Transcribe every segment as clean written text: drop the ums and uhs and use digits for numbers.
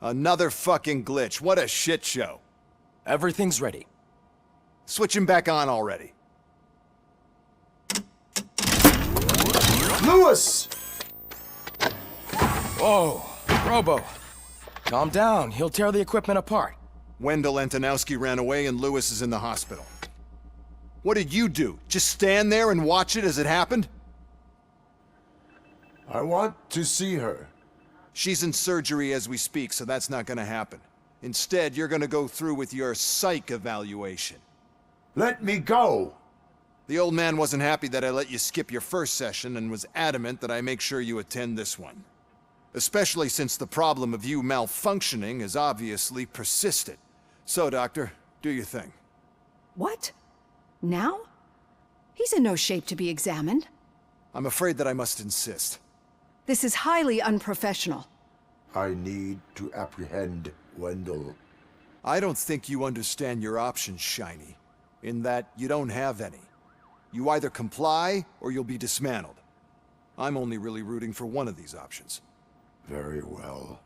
Another fucking glitch. What a shit show. Everything's ready. Switch him back on already. Lewis! Whoa, Robo. Calm down. He'll tear the equipment apart. Wendell Antonowski ran away and Lewis is in the hospital. What did you do? Just stand there and watch it as it happened? I want to see her. She's in surgery as we speak, so that's not gonna happen. Instead, you're gonna go through with your psych evaluation. Let me go! The old man wasn't happy that I let you skip your first session and was adamant that I make sure you attend this one. Especially since the problem of you malfunctioning is obviously persistent. So, Doctor, do your thing. What? Now? He's in no shape to be examined. I'm afraid that I must insist. This is highly unprofessional. I need to apprehend Wendell. I don't think you understand your options, Shiny. In that you don't have any. You either comply or you'll be dismantled. I'm only really rooting for one of these options. Very well.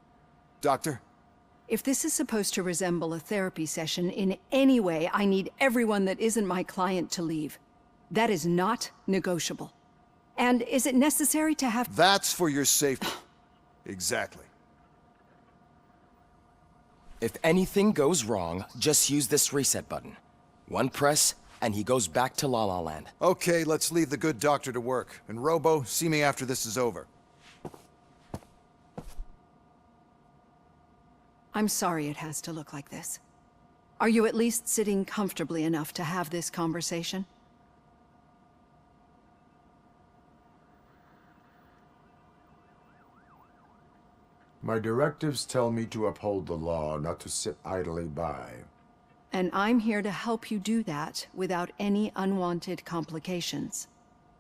Doctor? If this is supposed to resemble a therapy session in any way, I need everyone that isn't my client to leave. That is not negotiable. And is it necessary to have— That's for your safety. Exactly. If anything goes wrong, just use this reset button. One press, and he goes back to La La Land. Okay, let's leave the good doctor to work. And Robo, see me after this is over. I'm sorry it has to look like this. Are you at least sitting comfortably enough to have this conversation? My directives tell me to uphold the law, not to sit idly by. And I'm here to help you do that without any unwanted complications.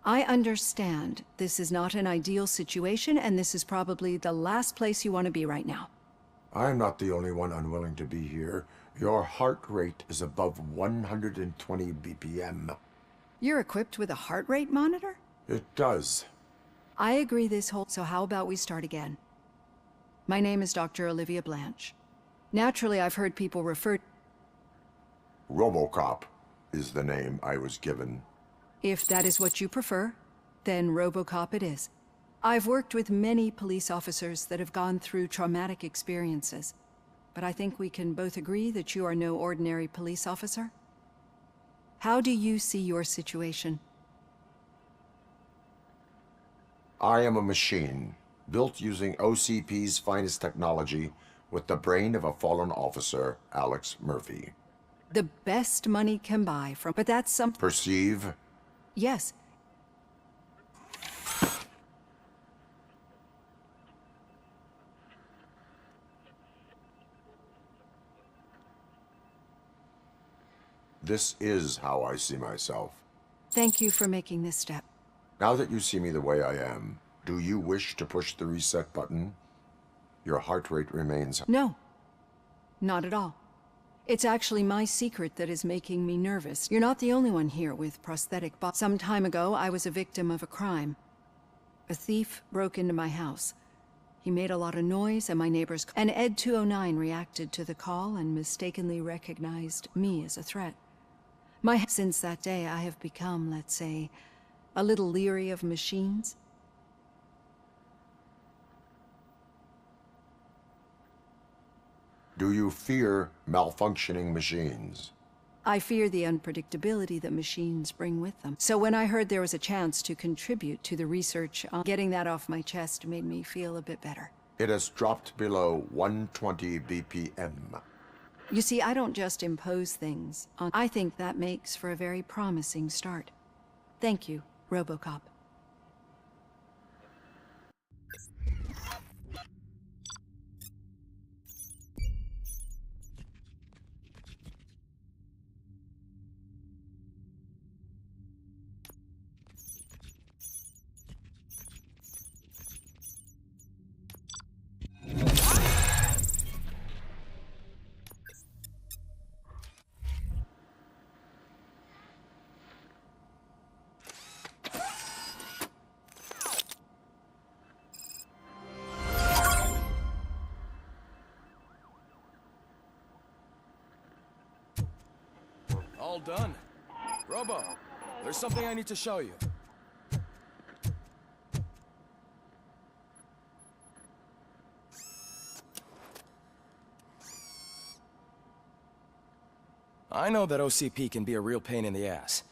I understand this is not an ideal situation, and this is probably the last place you want to be right now. I'm not the only one unwilling to be here. Your heart rate is above 120 BPM. You're equipped with a heart rate monitor? It does. I agree so how about we start again? My name is Dr. Olivia Blanche. Naturally, I've heard people refer— Robocop is the name I was given. If that is what you prefer, then Robocop it is. I've worked with many police officers that have gone through traumatic experiences, but I think we can both agree that you are no ordinary police officer. How do you see your situation? I am a machine, built using OCP's finest technology with the brain of a fallen officer, Alex Murphy. The best money can buy from— but that's some— Perceive? Yes. This is how I see myself. Thank you for making this step. Now that you see me the way I am, do you wish to push the reset button? Your heart rate remains— No. Not at all. It's actually my secret that is making me nervous. You're not the only one here with prosthetic bodies. Some time ago, I was a victim of a crime. A thief broke into my house. He made a lot of noise, and my neighbors— and Ed 209 reacted to the call and mistakenly recognized me as a threat. Since that day, I have become, let's say, a little leery of machines. Do you fear malfunctioning machines? I fear the unpredictability that machines bring with them. So when I heard there was a chance to contribute to the research on— getting that off my chest made me feel a bit better. It has dropped below 120 BPM. You see, I don't just impose things on— I think that makes for a very promising start. Thank you, Robocop. all done. Robo, there's something I need to show you. I know that OCP can be a real pain in the ass,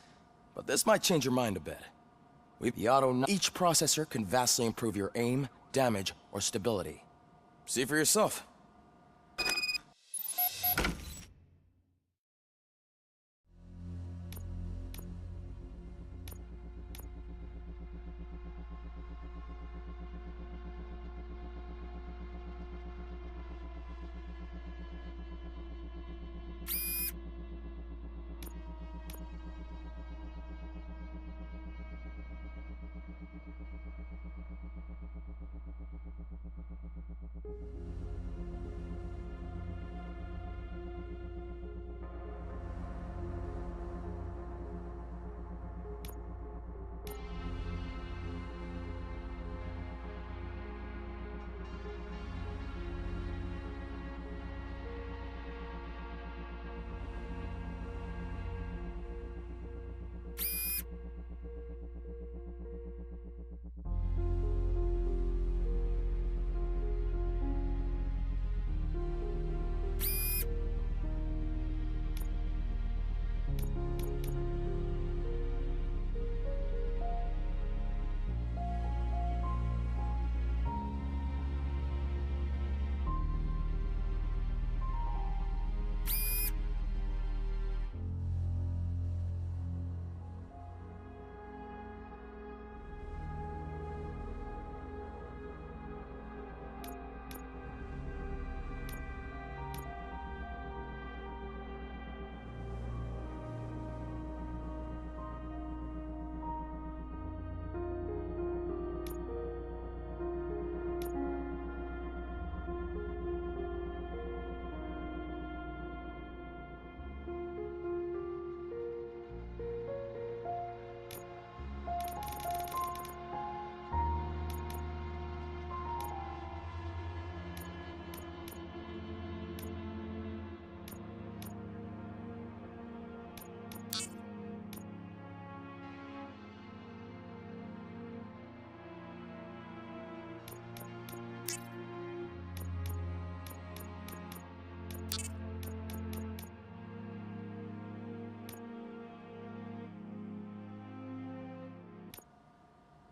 but this might change your mind a bit. Each processor can vastly improve your aim, damage, or stability. See for yourself.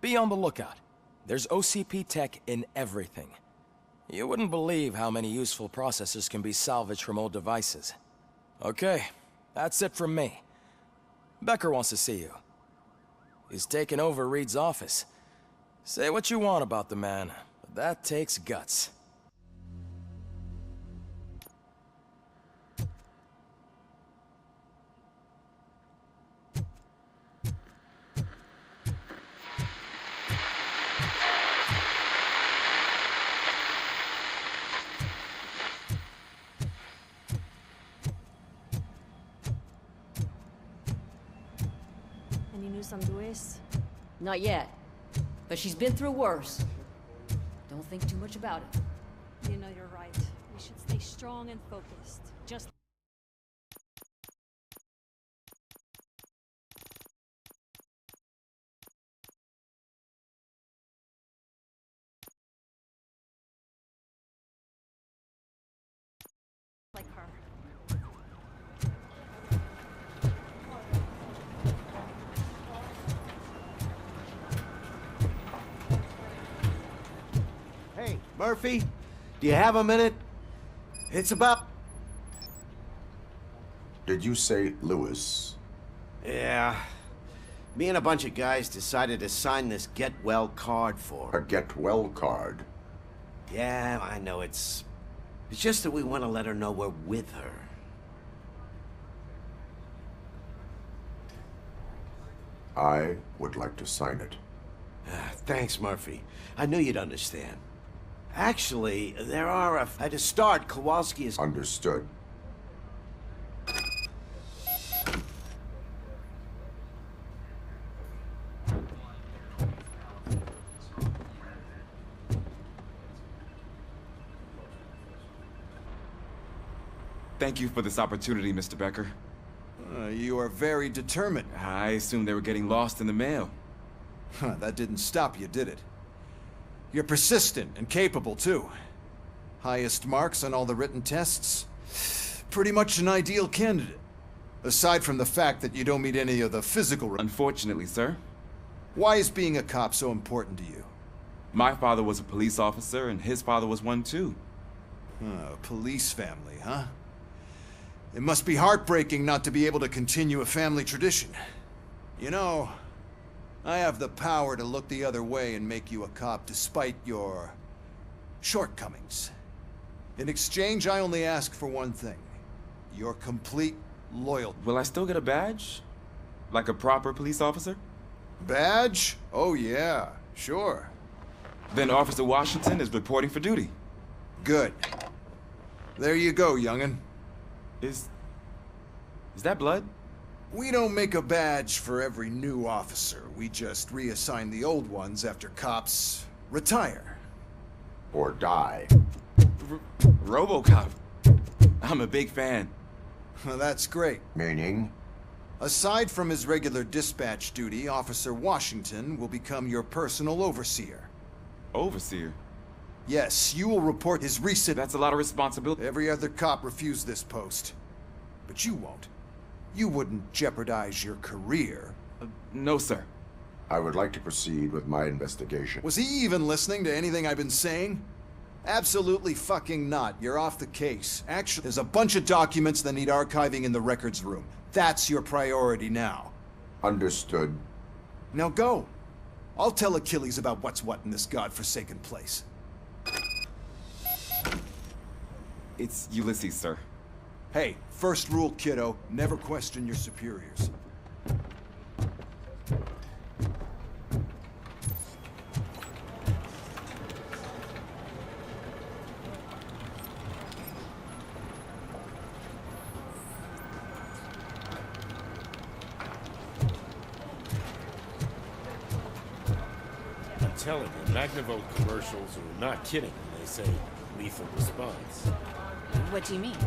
Be on the lookout. There's OCP tech in everything. You wouldn't believe how many useful processors can be salvaged from old devices. Okay, that's it from me. Becker wants to see you. He's taken over Reed's office. Say what you want about the man, but that takes guts. Any news on Luis? Not yet. But she's been through worse. Don't think too much about it. You know you're right. We should stay strong and focused. Just like her. Hey, Murphy, do you have a minute? It's about... Did you say Lewis? Yeah. Me and a bunch of guys decided to sign this get well card for A her. get well card? Yeah, I know it's just that we want to let her know we're with her. I would like to sign it. Thanks, Murphy. I knew you'd understand. Actually, there are to start, Kowalski is... Understood. Thank you for this opportunity, Mr. Becker. You are very determined. I assumed they were getting lost in the mail. That didn't stop you, did it? You're persistent and capable, too. Highest marks on all the written tests. Pretty much an ideal candidate. Aside from the fact that you don't meet any of the physical... Unfortunately, sir. Why is being a cop so important to you? My father was a police officer, and his father was one, too. A police family, huh? It must be heartbreaking not to be able to continue a family tradition. You know, I have the power to look the other way and make you a cop despite your... shortcomings. In exchange, I only ask for one thing. Your complete loyalty. Will I still get a badge? Like a proper police officer? Badge? Oh yeah, sure. Then Officer Washington is reporting for duty. Good. There you go, young'un. Is that blood? We don't make a badge for every new officer. We just reassign the old ones after cops retire. Or die. Robocop. I'm a big fan. That's great. Meaning? Aside from his regular dispatch duty, Officer Washington will become your personal overseer. Overseer? Yes, you will report his recent... That's a lot of responsibility. Every other cop refused this post. But you won't. You wouldn't jeopardize your career. No, sir. I would like to proceed with my investigation. Was he even listening to anything I've been saying? Absolutely fucking not. You're off the case. Actually, there's a bunch of documents that need archiving in the records room. That's your priority now. Understood. Now go. I'll tell Achilles about what's what in this godforsaken place. It's Ulysses, sir. Hey, first rule, kiddo, never question your superiors. I'm telling you, Magnavolt commercials are not kidding when they say lethal response. What do you mean?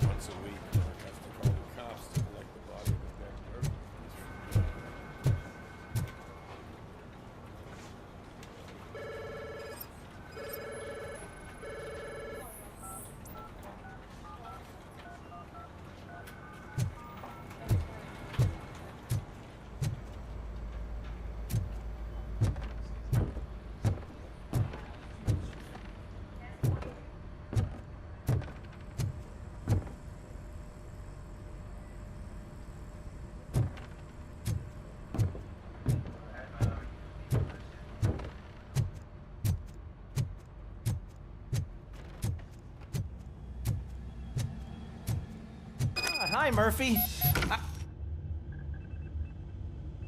Once a week, I have to call the cops to collect the body of a dead murderer. Hi, Murphy.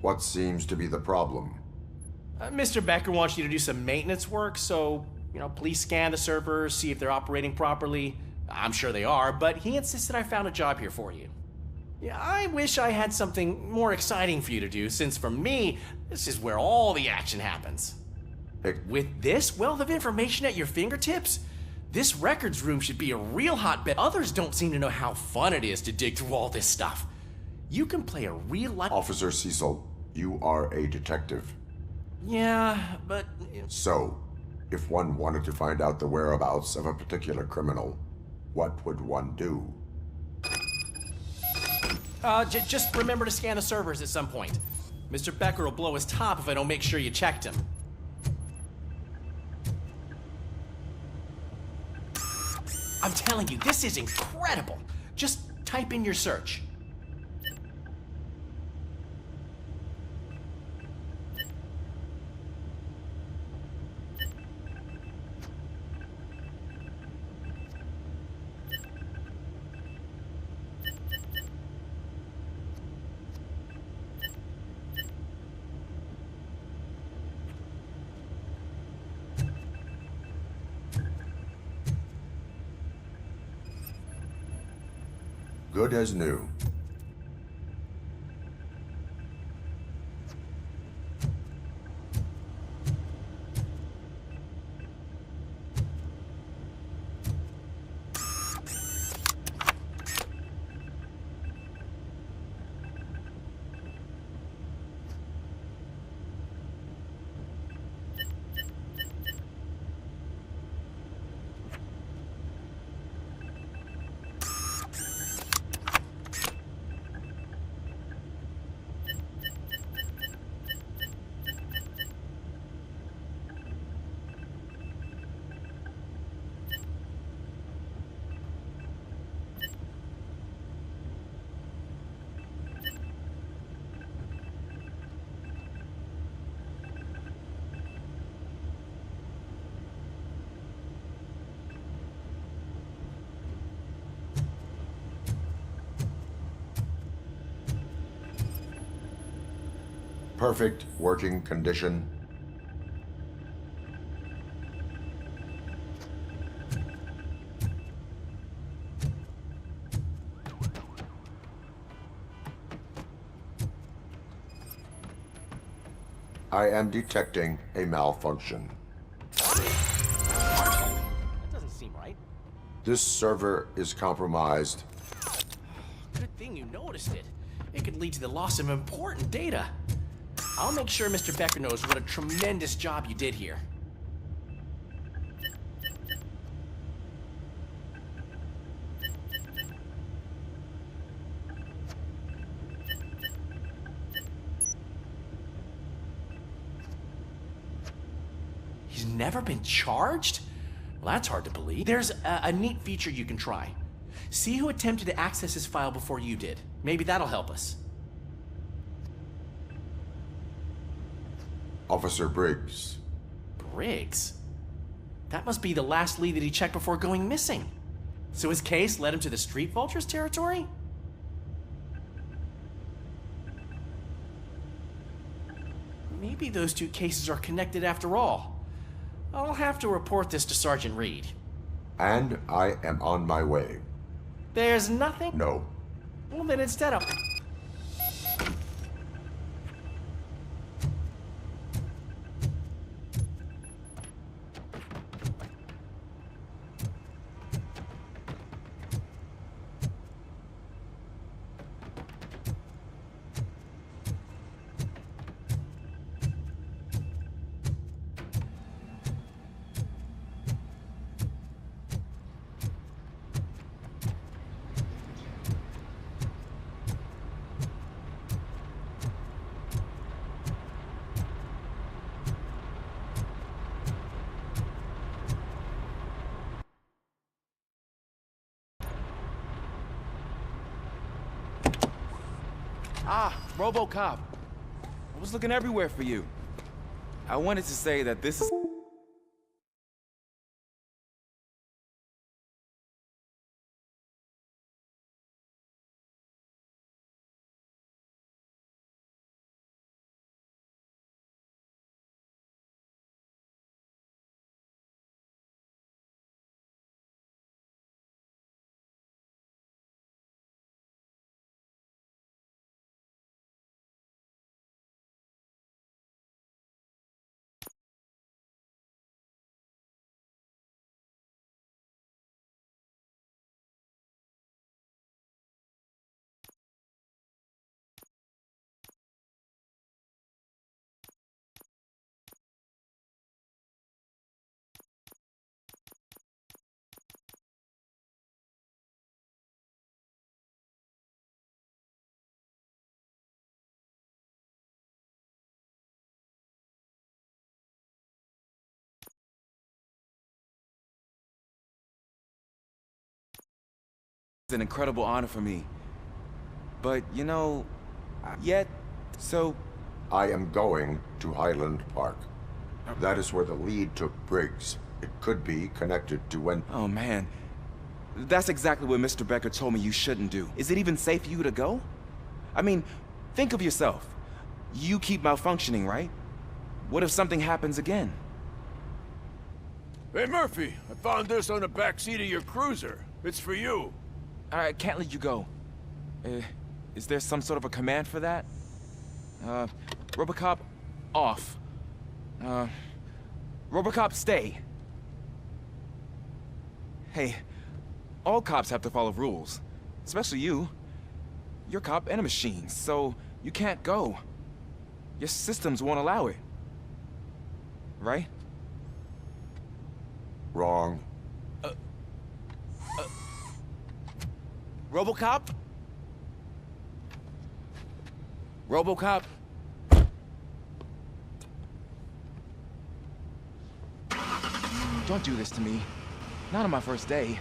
What seems to be the problem? Mr. Becker wants you to do some maintenance work, so, please scan the servers, see if they're operating properly. I'm sure they are, but he insisted I found a job here for you. Yeah, I wish I had something more exciting for you to do, since for me, this is where all the action happens. With this wealth of information at your fingertips, this records room should be a real hotbed. Others don't seem to know how fun it is to dig through all this stuff. You can play a real-life... Officer Cecil, you are a detective. Yeah, but... So, if one wanted to find out the whereabouts of a particular criminal, what would one do? Just remember to scan the servers at some point. Mr. Becker will blow his top if I don't make sure you checked him. I'm telling you, this is incredible. Just type in your search. Good as new. perfect working condition? I am detecting a malfunction. That doesn't seem right. This server is compromised. Good thing you noticed it. It could lead to the loss of important data. I'll make sure Mr. Becker knows what a tremendous job you did here. He's never been charged? Well, that's hard to believe. There's a neat feature you can try. See who attempted to access his file before you did. Maybe that'll help us. Officer Briggs. Briggs? That must be the last lead that he checked before going missing. So his case led him to the Street Vultures territory? Maybe those two cases are connected after all. I'll have to report this to Sergeant Reed. And I am on my way. There's nothing? No. Well, then instead of... Ah, Robocop. I was looking everywhere for you. I wanted to say that this is... an incredible honor for me. But, you know, so... I am going to Highland Park. That is where the lead took Briggs. It could be connected to when... Oh, man. That's exactly what Mr. Becker told me you shouldn't do. Is it even safe for you to go? I mean, think of yourself. You keep malfunctioning, right? What if something happens again? Hey, Murphy, I found this on the back seat of your cruiser. It's for you. I can't let you go. Is there some sort of a command for that? Robocop, off. Robocop, stay. Hey, all cops have to follow rules. Especially you. You're a cop and a machine, so you can't go. Your systems won't allow it. Right? Wrong. Robocop? Robocop? Don't do this to me. Not on my first day.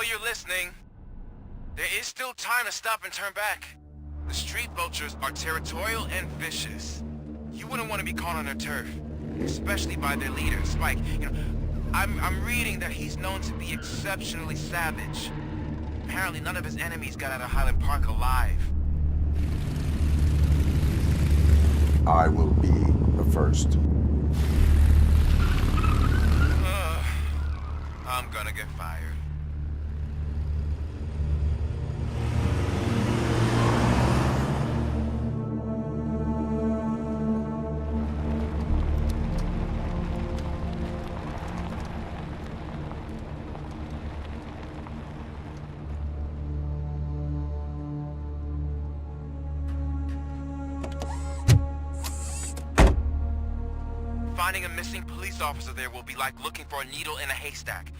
know you're listening. There is still time to stop and turn back. The street vultures are territorial and vicious. You wouldn't want to be caught on their turf, especially by their leader, Spike. I'm reading that he's known to be exceptionally savage. Apparently none of his enemies got out of Highland Park alive. I will be the first. I'm gonna get fired. Finding a missing police officer there will be like looking for a needle in a haystack.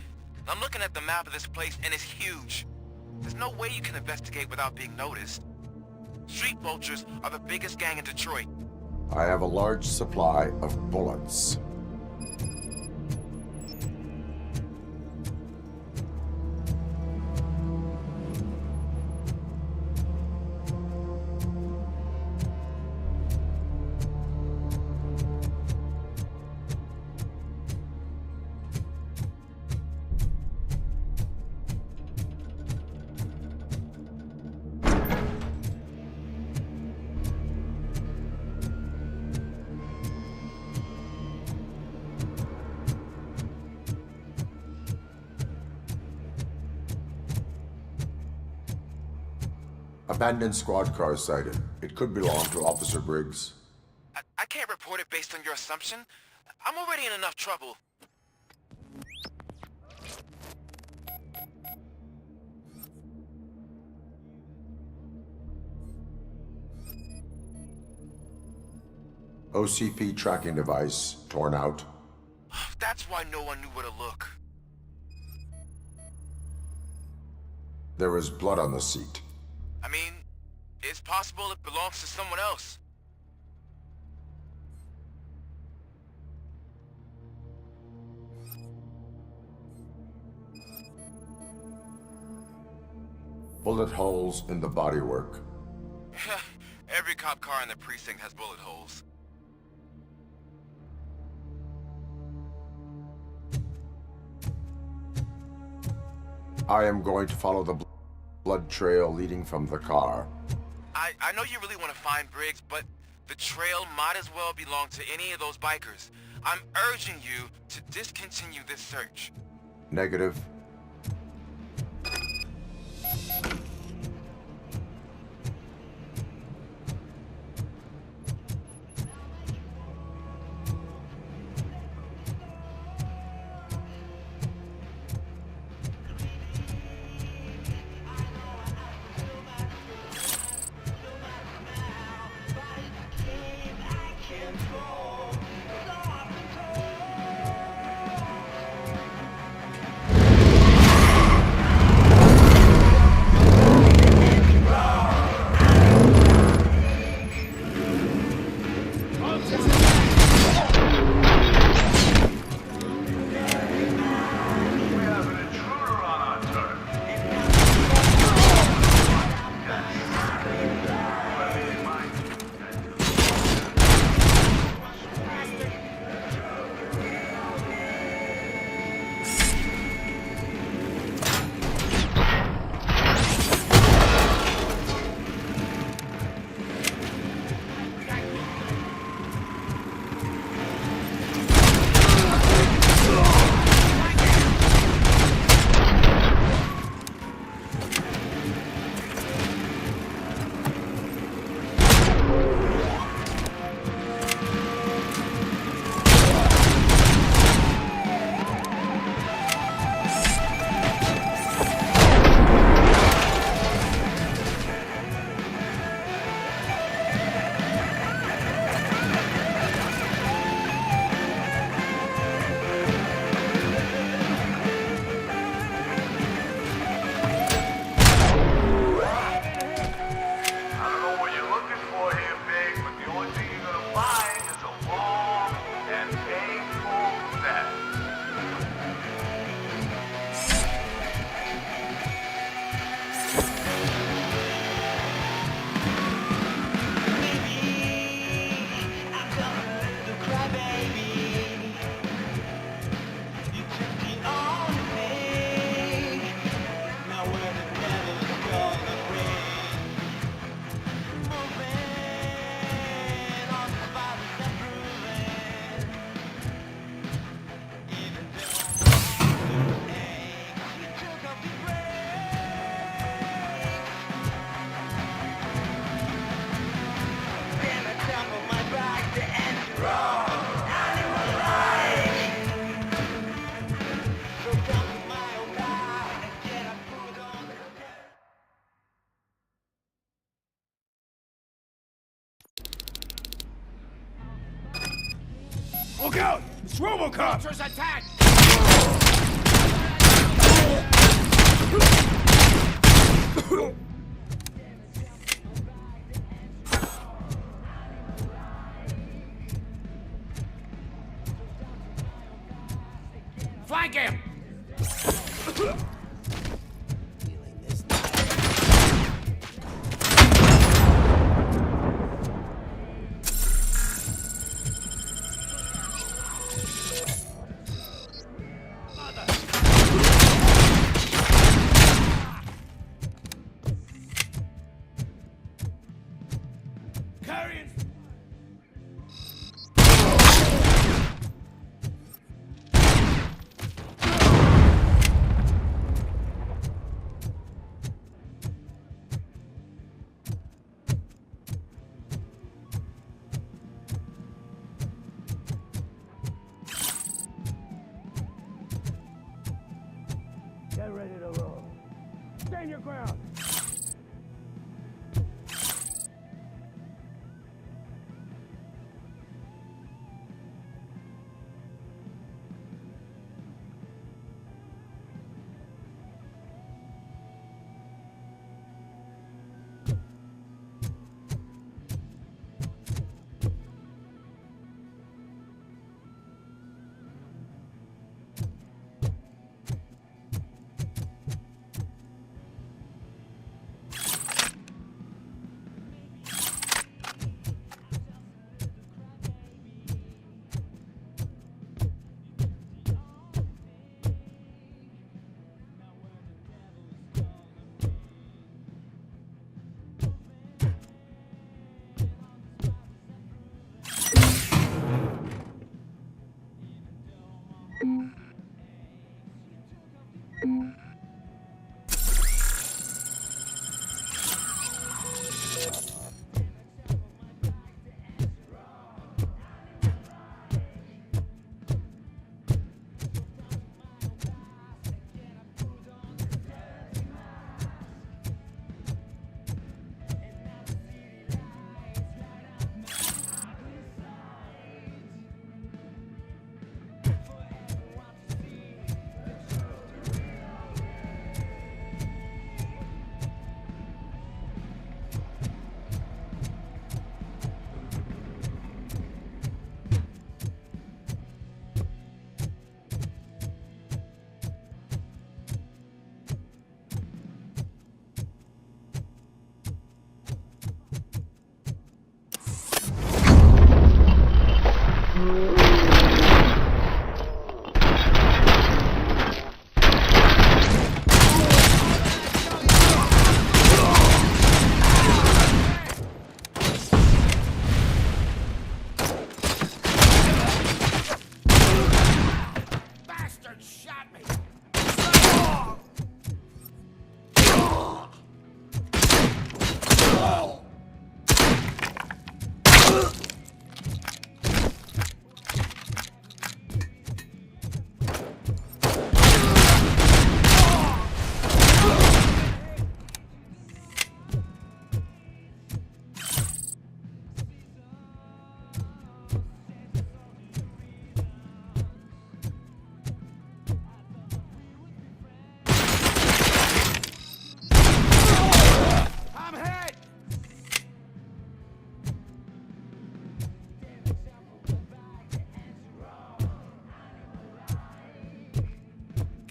I'm looking at the map of this place and it's huge. There's no way you can investigate without being noticed. Street vultures are the biggest gang in Detroit. I have a large supply of bullets. Abandoned squad car sighted. It could belong to Officer Briggs. I can't report it based on your assumption. I'm already in enough trouble. OCP tracking device torn out. That's why no one knew where to look. There is blood on the seat. I mean, it's possible it belongs to someone else. Bullet holes in the bodywork. Every cop car in the precinct has bullet holes. I am going to follow the blood trail leading from the car. I know you really want to find Briggs, but the trail might as well belong to any of those bikers. I'm urging you to discontinue this search. Negative. Robocop! Monsters attack! Flank him! Carrying... Get ready to roll. Stand your ground.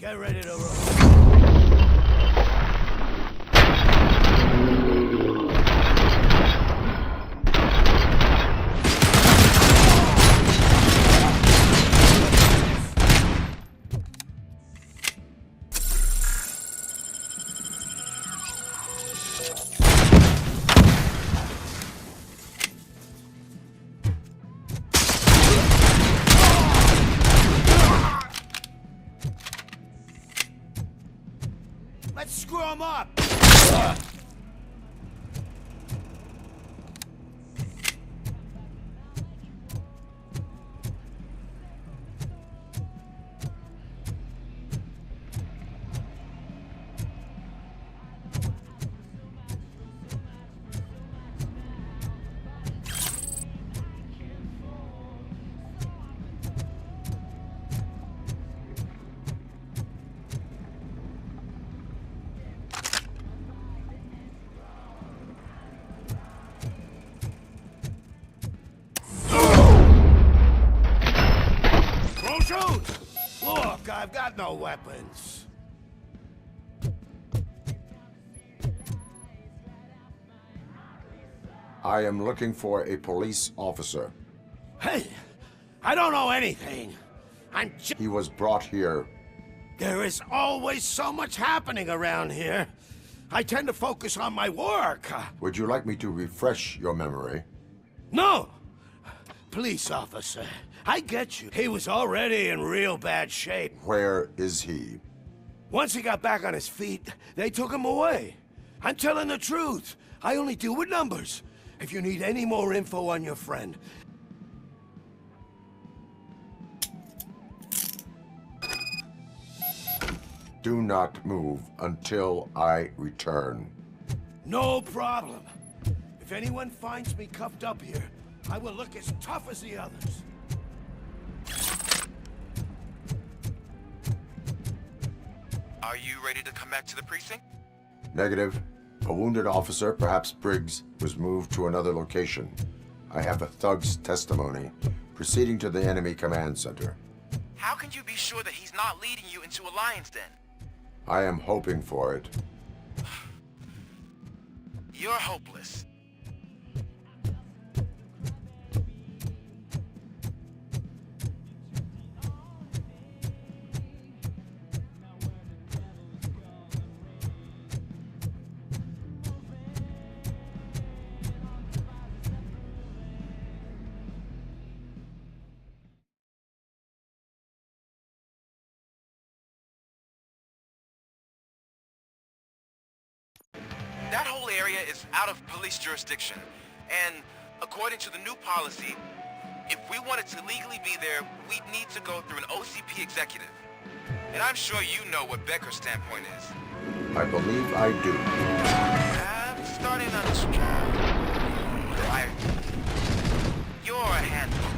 Get ready to roll. Let's screw him up! Look, I've got no weapons. I am looking for a police officer. Hey, I don't know anything. He was brought here. There is always so much happening around here. I tend to focus on my work. Would you like me to refresh your memory? No! Police officer, I get you. He was already in real bad shape. Where is he? Once he got back on his feet, they took him away. I'm telling the truth. I only deal with numbers. If you need any more info on your friend, Do not move until I return. no problem. If anyone finds me cuffed up here, I will look as tough as the others. Are you ready to come back to the precinct? Negative. A wounded officer, perhaps Briggs, was moved to another location. I have a thug's testimony, proceeding to the enemy command center. How can you be sure that he's not leading you into a lion's den? I am hoping for it. You're hopeless. That whole area is out of police jurisdiction, and according to the new policy, if we wanted to legally be there, we'd need to go through an OCP executive. And I'm sure you know what Becker's standpoint is. I believe I do. I'm starting to understand. You're a handful.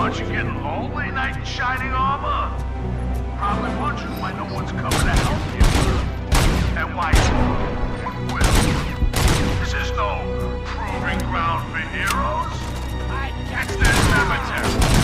Aren't you getting lonely, knight in shining armor? Probably wondering why no one's coming to help you. And why you will. This is no proving ground for heroes. It's their cemetery.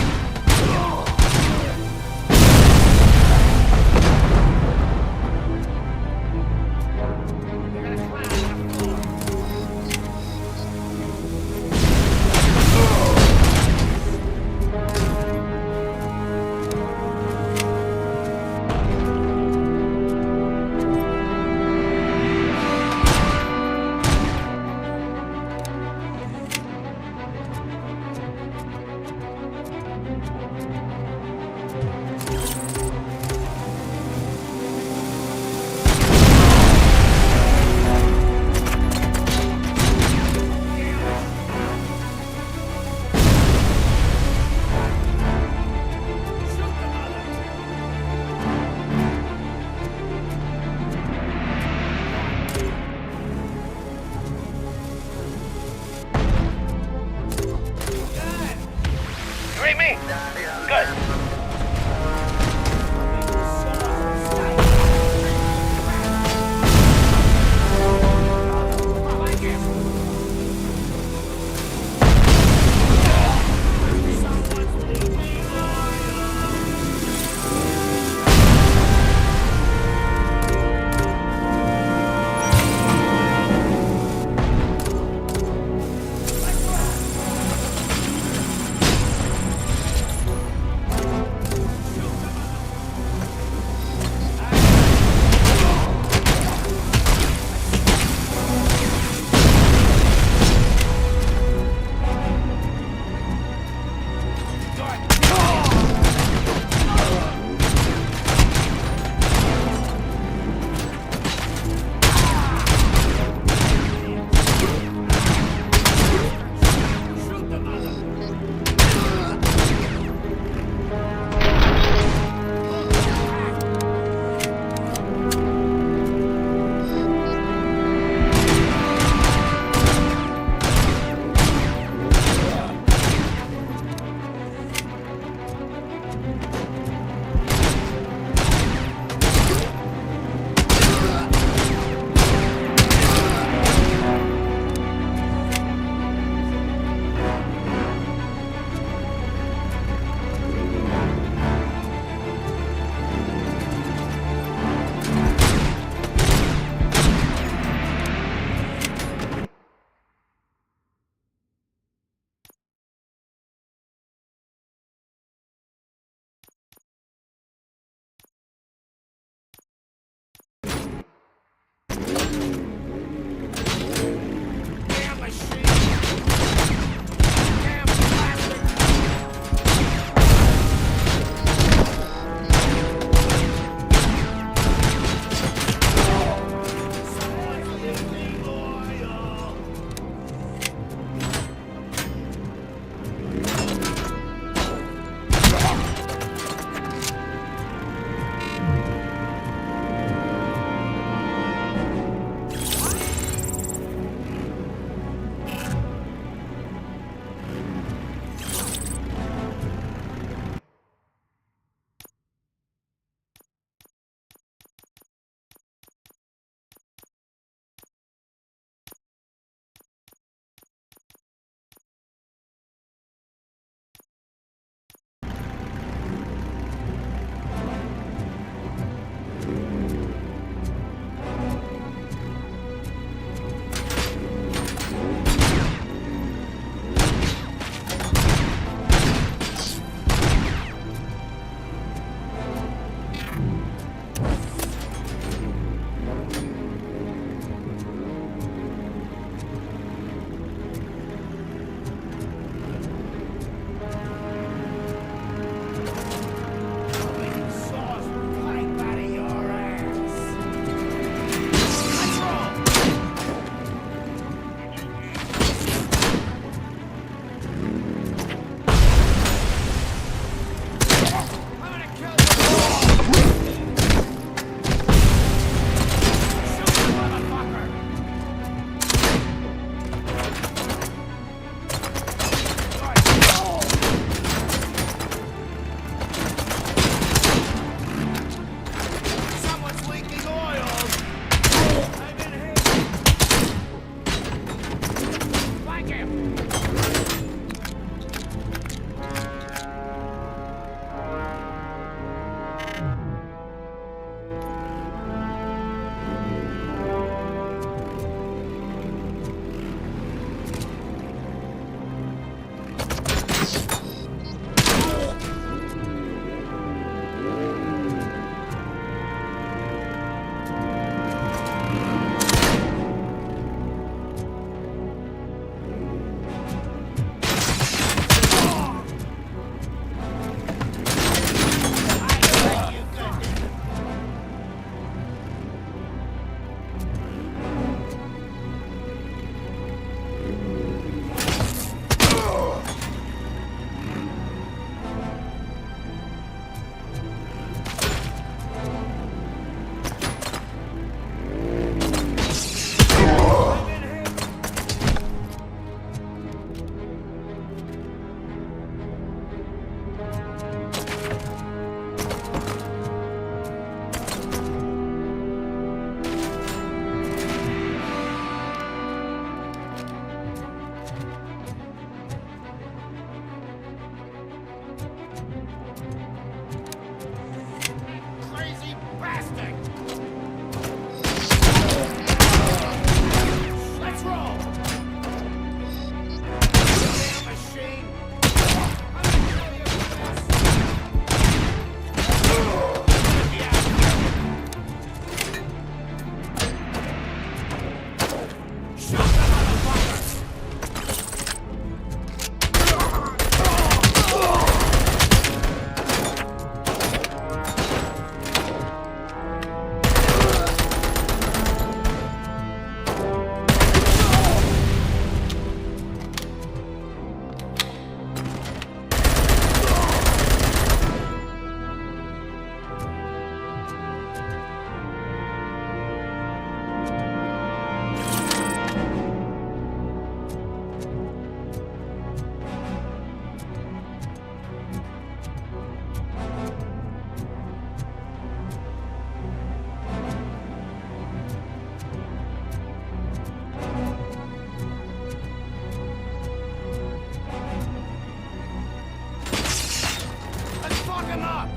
him up!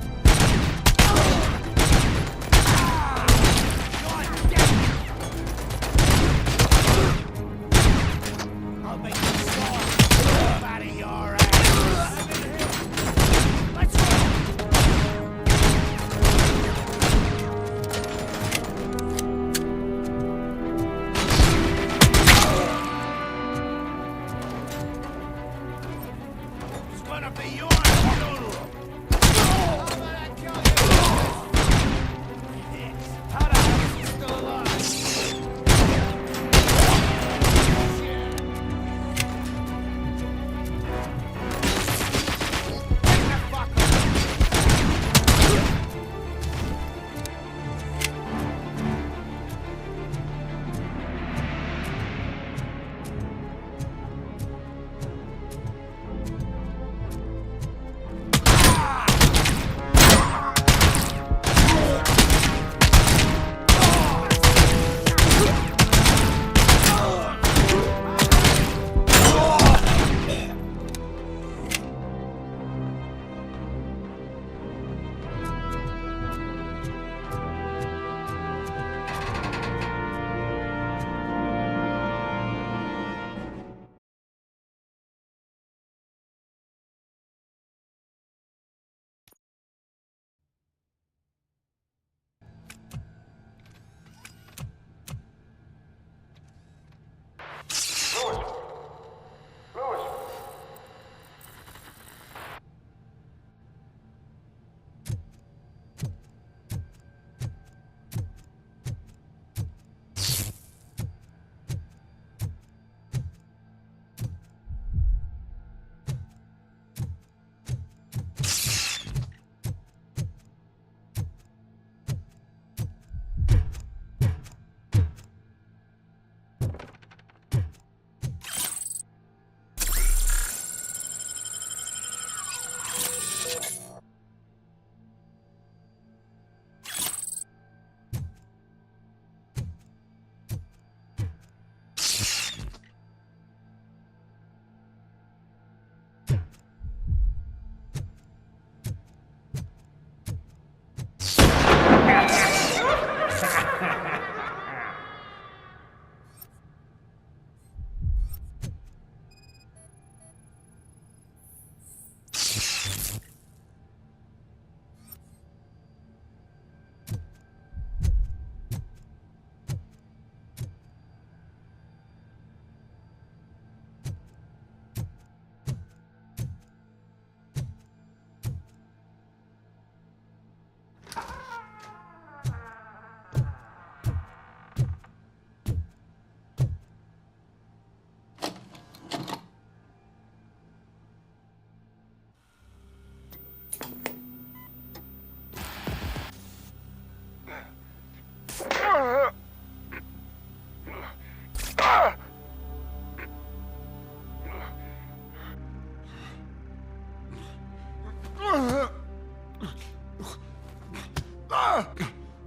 I'll make you soft out of your ass! Let's go! It's gonna be your funeral! How the hell is he still alive?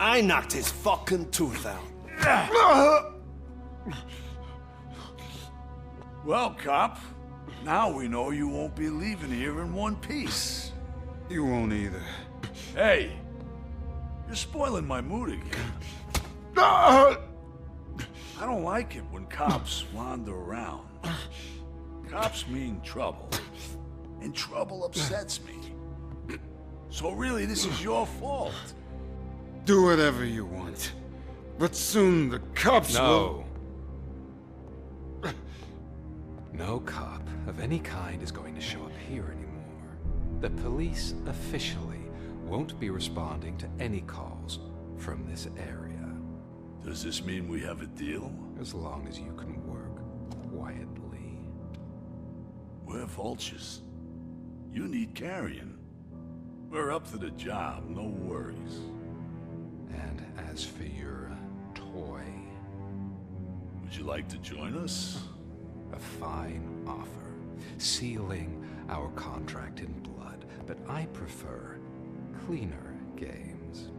I knocked his fucking tooth out. Well, cop, now we know you won't be leaving here in one piece. You won't either. Hey, you're spoiling my mood again. Ah! I don't like it when cops wander around. Cops mean trouble, and trouble upsets me. So really, this is your fault. Do whatever you want. But soon the cops will... No cop of any kind is going to show up here anymore. The police officially won't be responding to any calls from this area. Does this mean we have a deal? As long as you can work quietly. We're vultures. You need carrion. We're up to the job, no worries. And as for your toy... Would you like to join us? A fine offer, sealing our contract in blood, but I prefer cleaner games.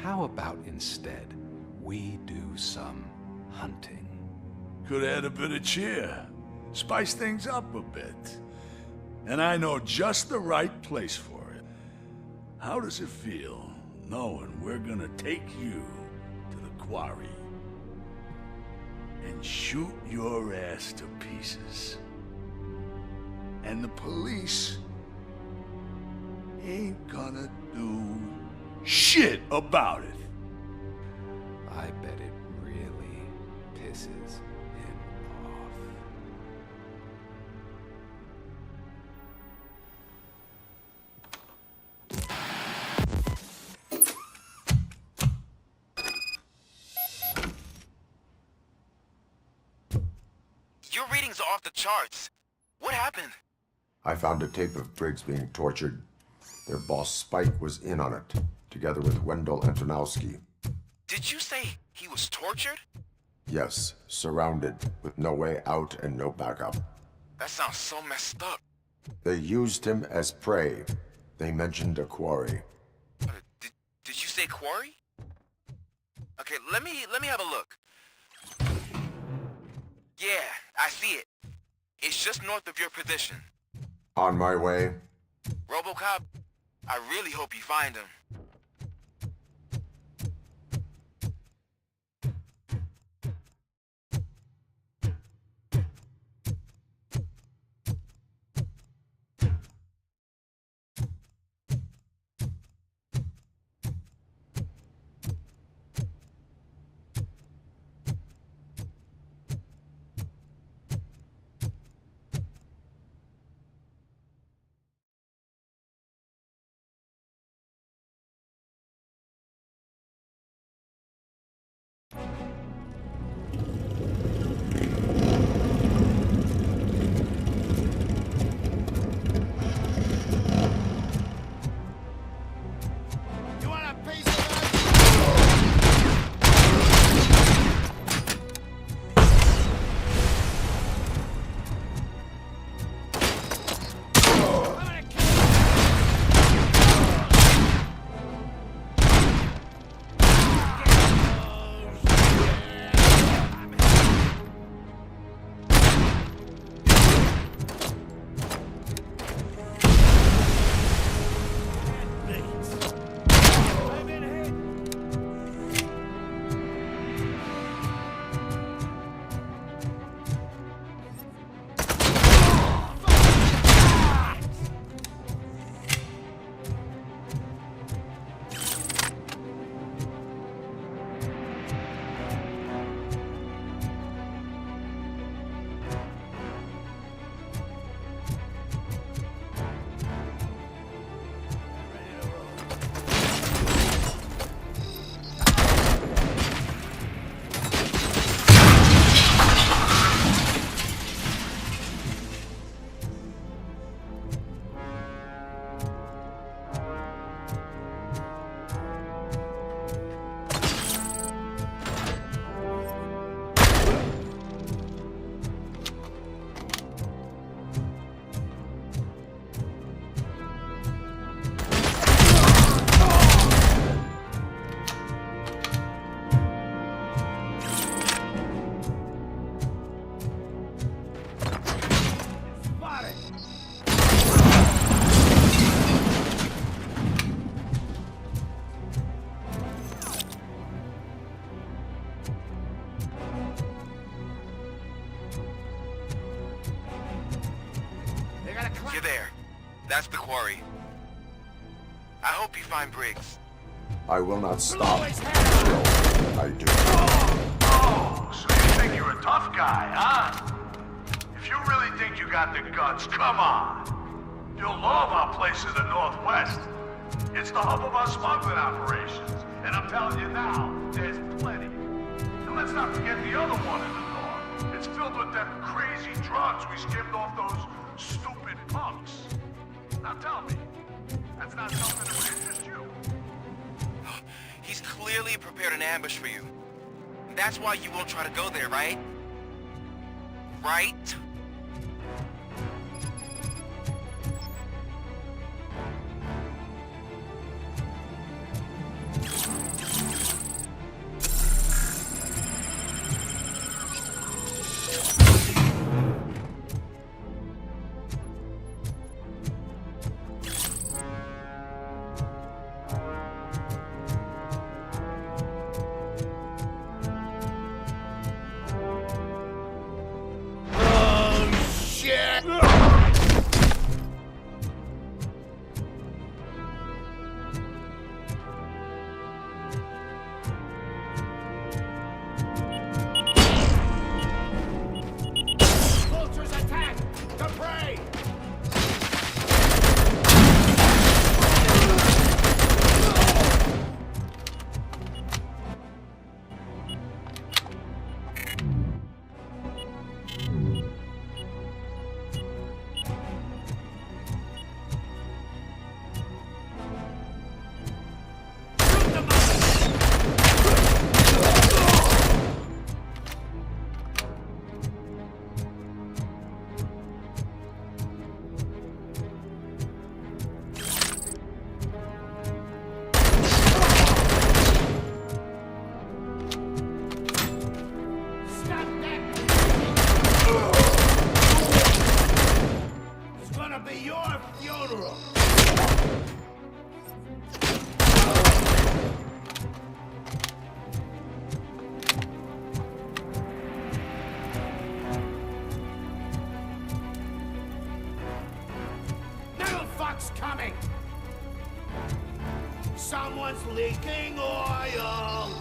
How about instead we do some hunting? Could add a bit of cheer, spice things up a bit. And I know just the right place for it. How does it feel knowing we're gonna take you to the quarry and shoot your ass to pieces? And the police ain't gonna do shit about it. I bet it really pisses him off. Your readings are off the charts. What happened? I found a tape of Briggs being tortured. Their boss Spike was in on it, together with Wendell Antonowski. Did you say he was tortured? Yes, surrounded, with no way out and no backup. That sounds so messed up. They used him as prey. They mentioned a quarry. Did you say quarry? Okay, let me have a look. Yeah, I see it. It's just north of your position. On my way. Robocop, I really hope you find him. You're there. That's the quarry. I hope you find Briggs. I will not stop until I do. Oh, so you think you're a tough guy, huh? If you really think you got the guts, come on. You'll love our place in the Northwest. It's the hub of our smuggling operations. And I'm telling you now, there's plenty. And let's not forget the other one in the north. It's filled with them crazy drugs we skimmed off those stupid punks. Now tell me, that's not something that would interest you? He's clearly prepared an ambush for you. That's why you won't try to go there, right? Right? Little fuck's coming! Someone's leaking oil!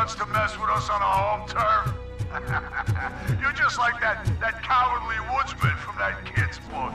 wants to mess with us on our home turf? You're just like that cowardly woodsman from that kid's book.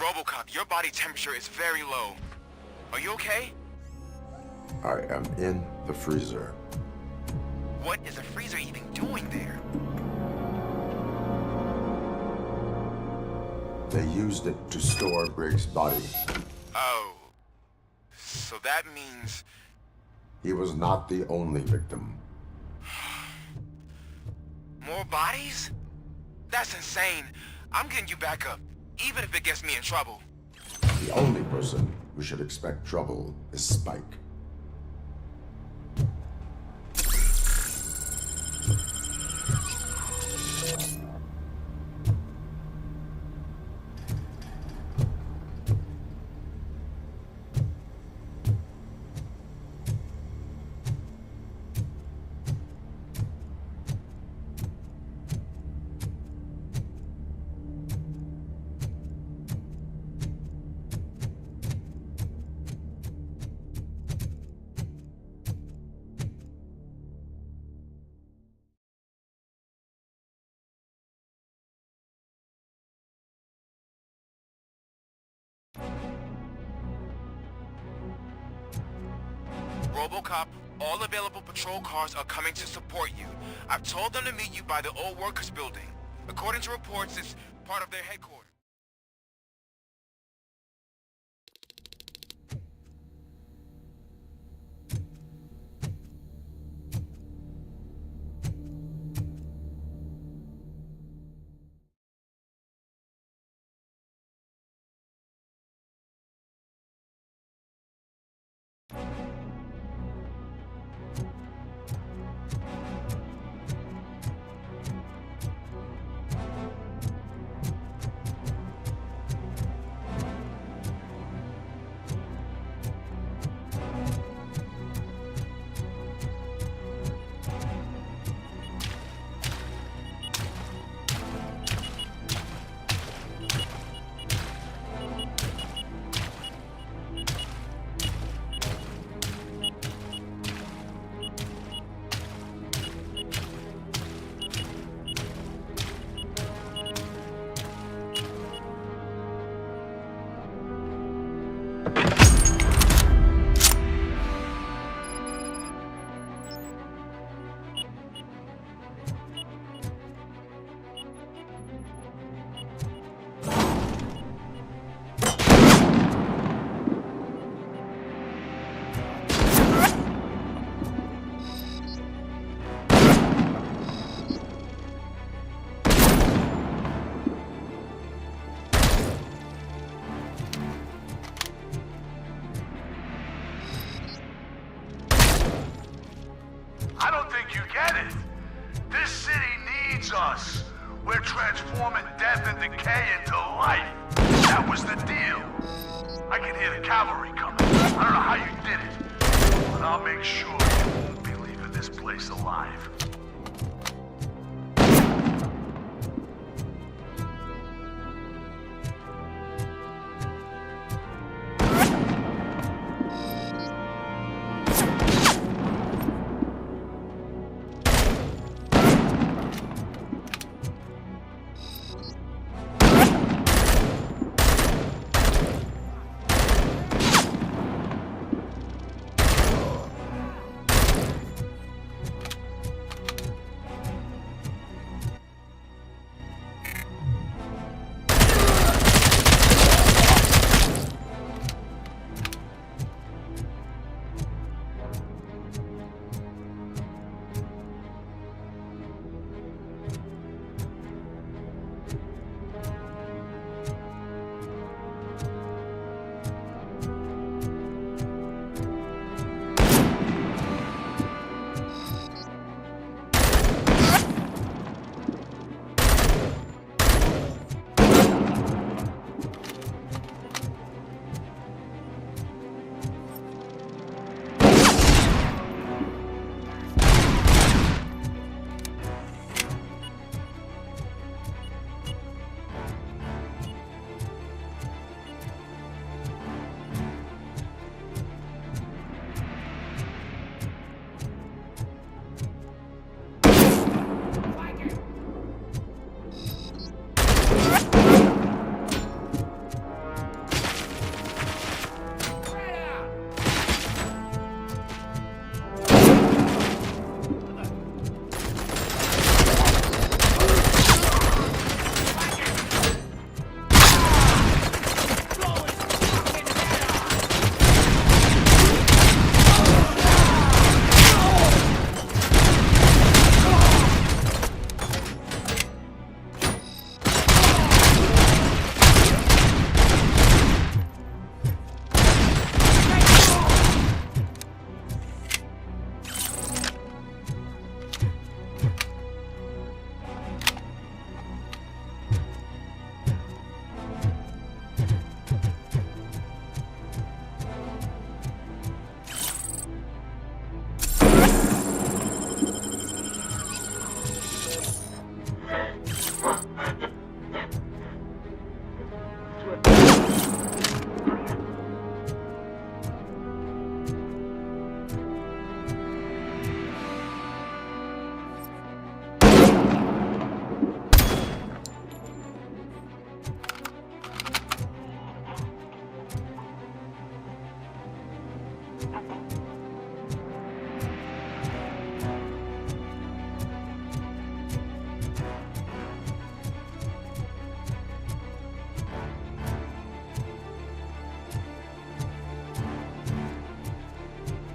Robocop, your body temperature is very low. Are you okay? I am in the freezer. What is the freezer even doing there? They used it to store Briggs' body. Oh. So that means... He was not the only victim. More bodies? That's insane. I'm getting you back up, even if it gets me in trouble. The only person who should expect trouble is Spike. Robocop, all available patrol cars are coming to support you. I've told them to meet you by the old workers building. According to reports, it's part of their headquarters. I don't think you get it. This city needs us. We're transforming death and decay into life. That was the deal. I can hear the cavalry coming. I don't know how you did it, but I'll make sure you won't be leaving this place alive.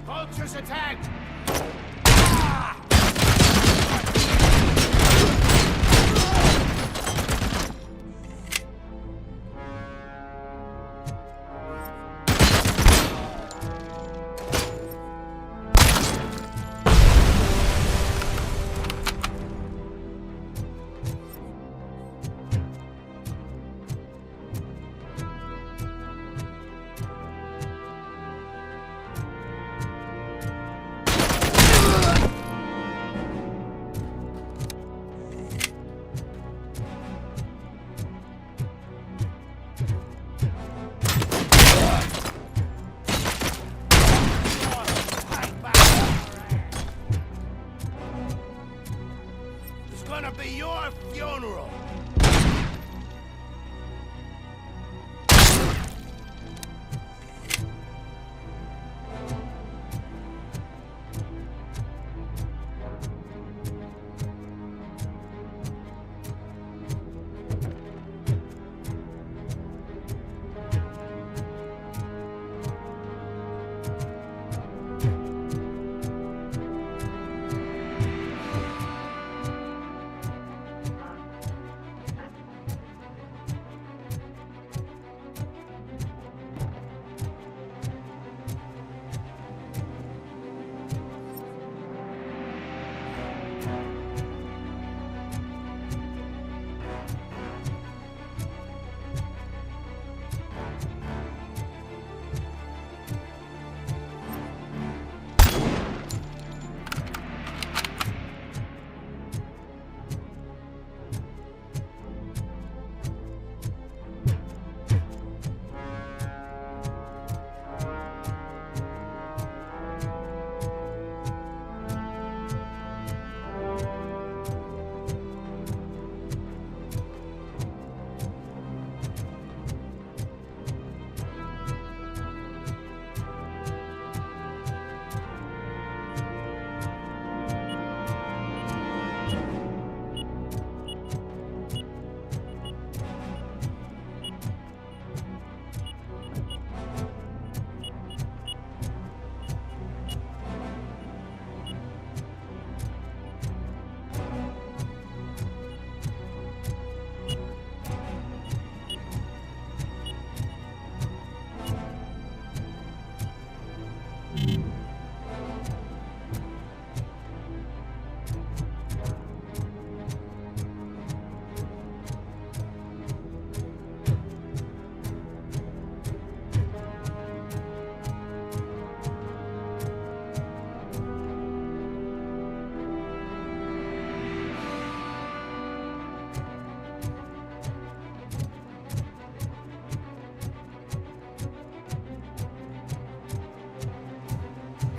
Vultures attacked! Gonna be your funeral!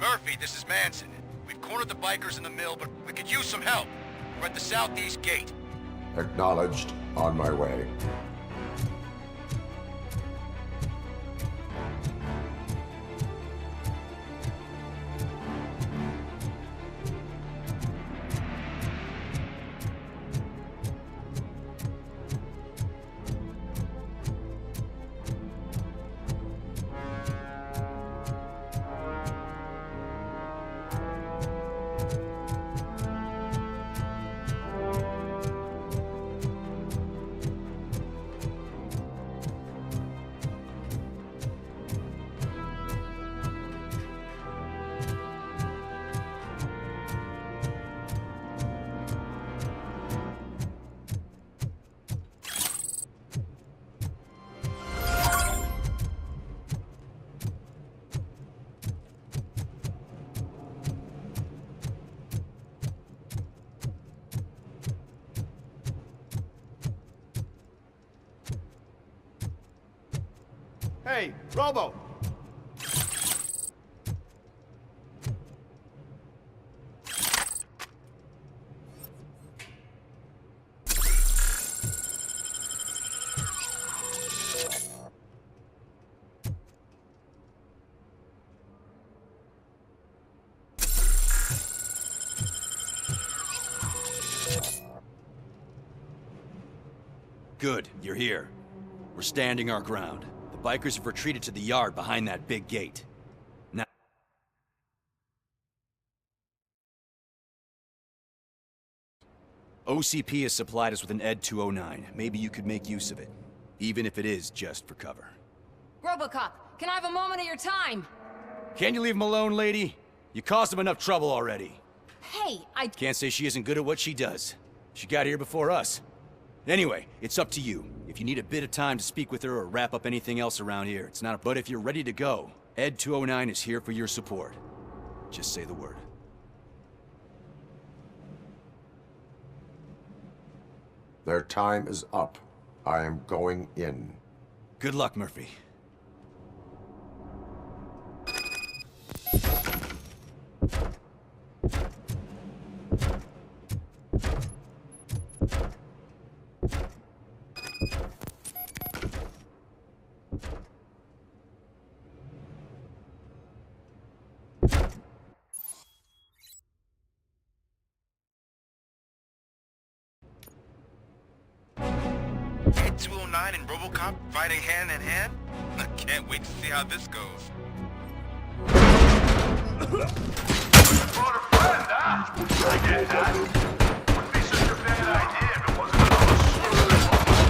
Murphy, this is Manson. We've cornered the bikers in the mill, but we could use some help. We're at the southeast gate. Acknowledged. On my way. Hey, Robo! Good, you're here. We're standing our ground. The bikers have retreated to the yard behind that big gate. OCP has supplied us with an ED 209. Maybe you could make use of it, even if it is just for cover. Robocop, can I have a moment of your time? Can you leave him alone, lady? You caused him enough trouble already. Hey, I... Can't say she isn't good at what she does. She got here before us. Anyway, it's up to you. If you need a bit of time to speak with her or wrap up anything else around here, it's not a... But if you're ready to go, ED 209 is here for your support. Just say the word. Their time is up. I am going in. Good luck, Murphy. Ed 209 and Robocop fighting hand in hand? I can't wait to see how this goes. Brought a friend, huh? I get that. Wouldn't be such a bad idea if it wasn't another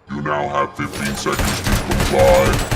You now have 15 seconds to comply.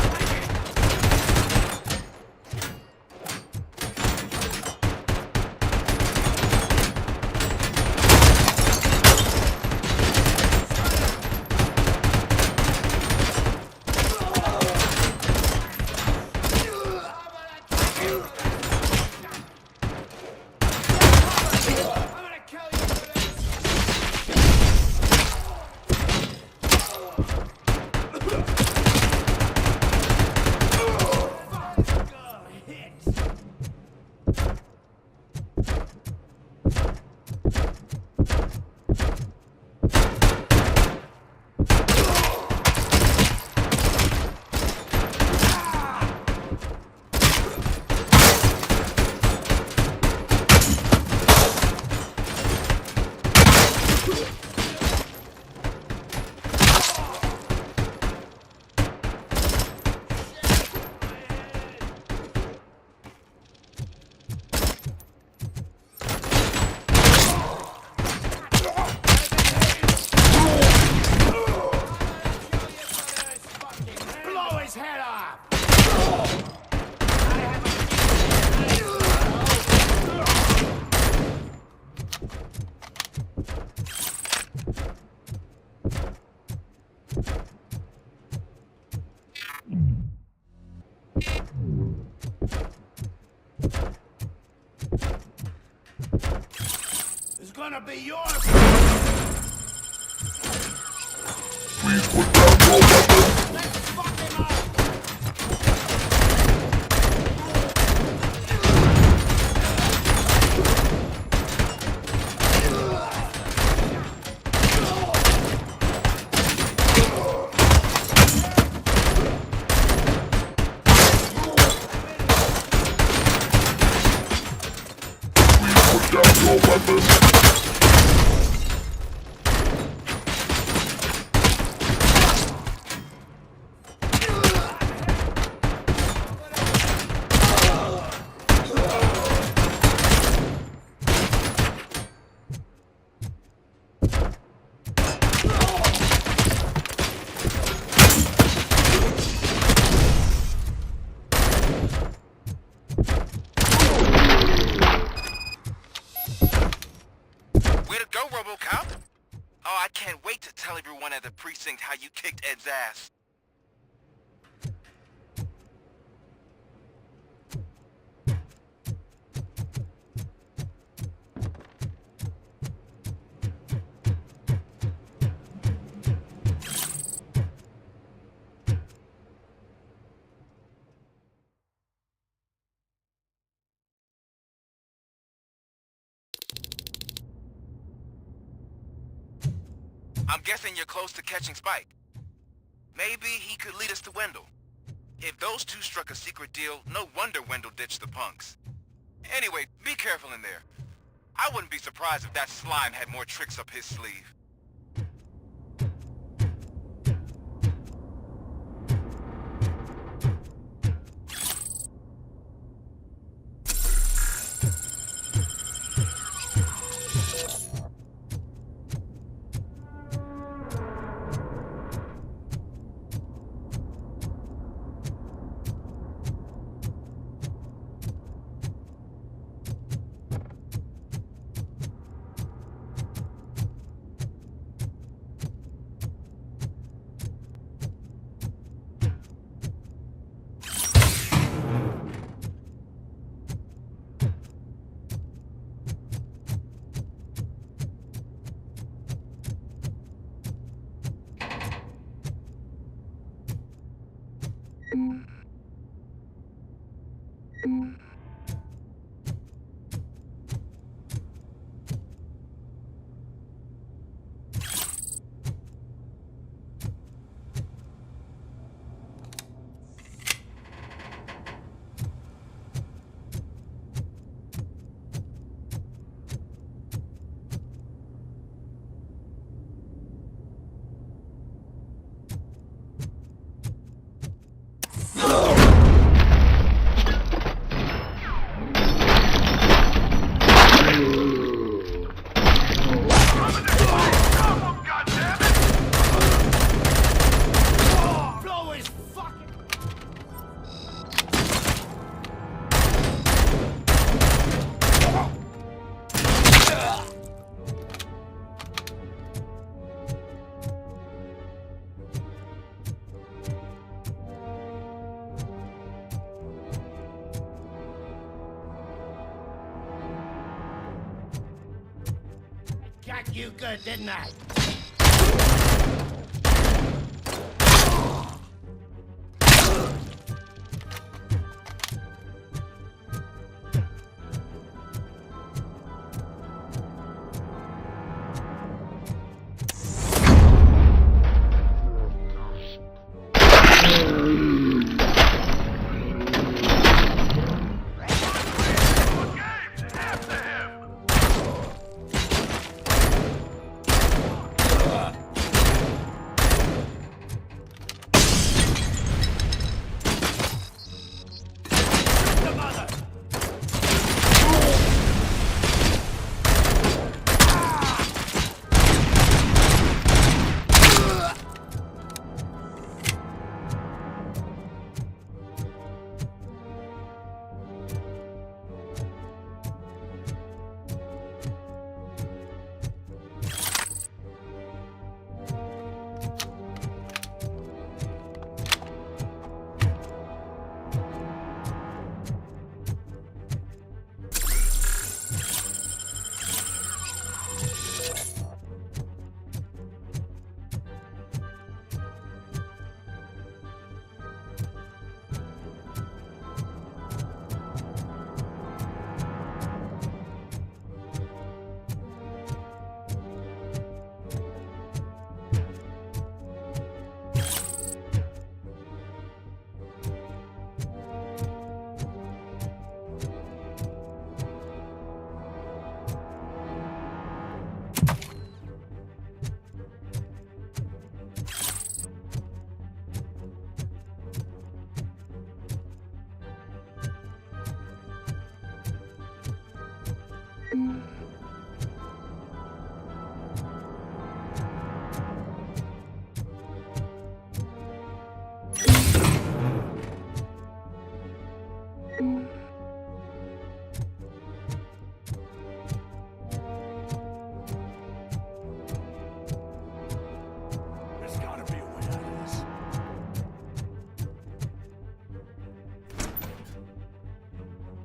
It's gonna be yours. Please put down your weapon. Let's fuck him up. Put down your weapon. Way to go, Robocop! Oh, I can't wait to tell everyone at the precinct how you kicked Ed's ass. I'm guessing you're close to catching Spike. Maybe he could lead us to Wendell. If those two struck a secret deal, no wonder Wendell ditched the punks. Anyway, be careful in there. I wouldn't be surprised if that slime had more tricks up his sleeve. Got you good, didn't I?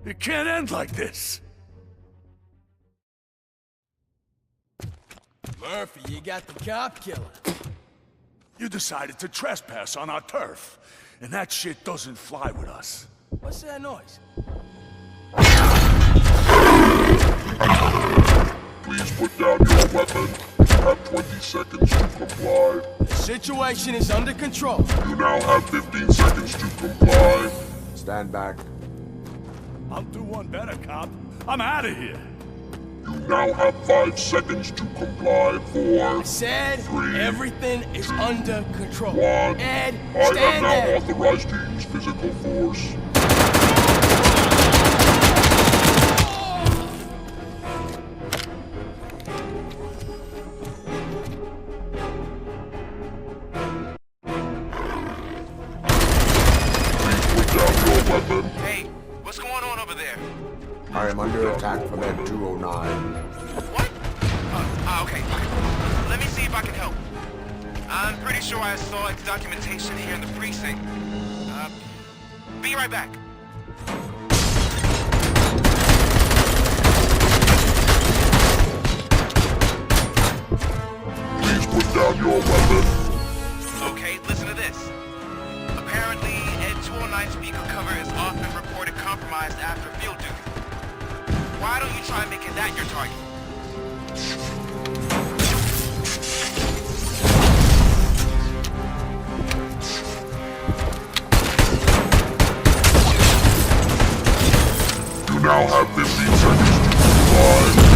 It can't end like this. Murphy, you got the cop killer. You decided to trespass on our turf, and that shit doesn't fly with us. What's that noise? Please put down your weapon. You have 20 seconds to comply. The situation is under control. You now have 15 seconds to comply. Stand back. I'll do one better, cop. I'm out of here. You now have 5 seconds to comply. 4, I said 3, everything is under control. 1. Ed, I have stand now there. authorized to use physical force. Hey, what's going on over there? I am under attack from Ed 209. What? Okay. Let me see if I can help. I'm pretty sure I saw its documentation here in the precinct. Be right back. Please put down your weapon. Okay, listen to this. Apparently, Ed 209 speaker cover is often reported compromised after field duty. Why don't you try making that your target? You now have 15 seconds to comply.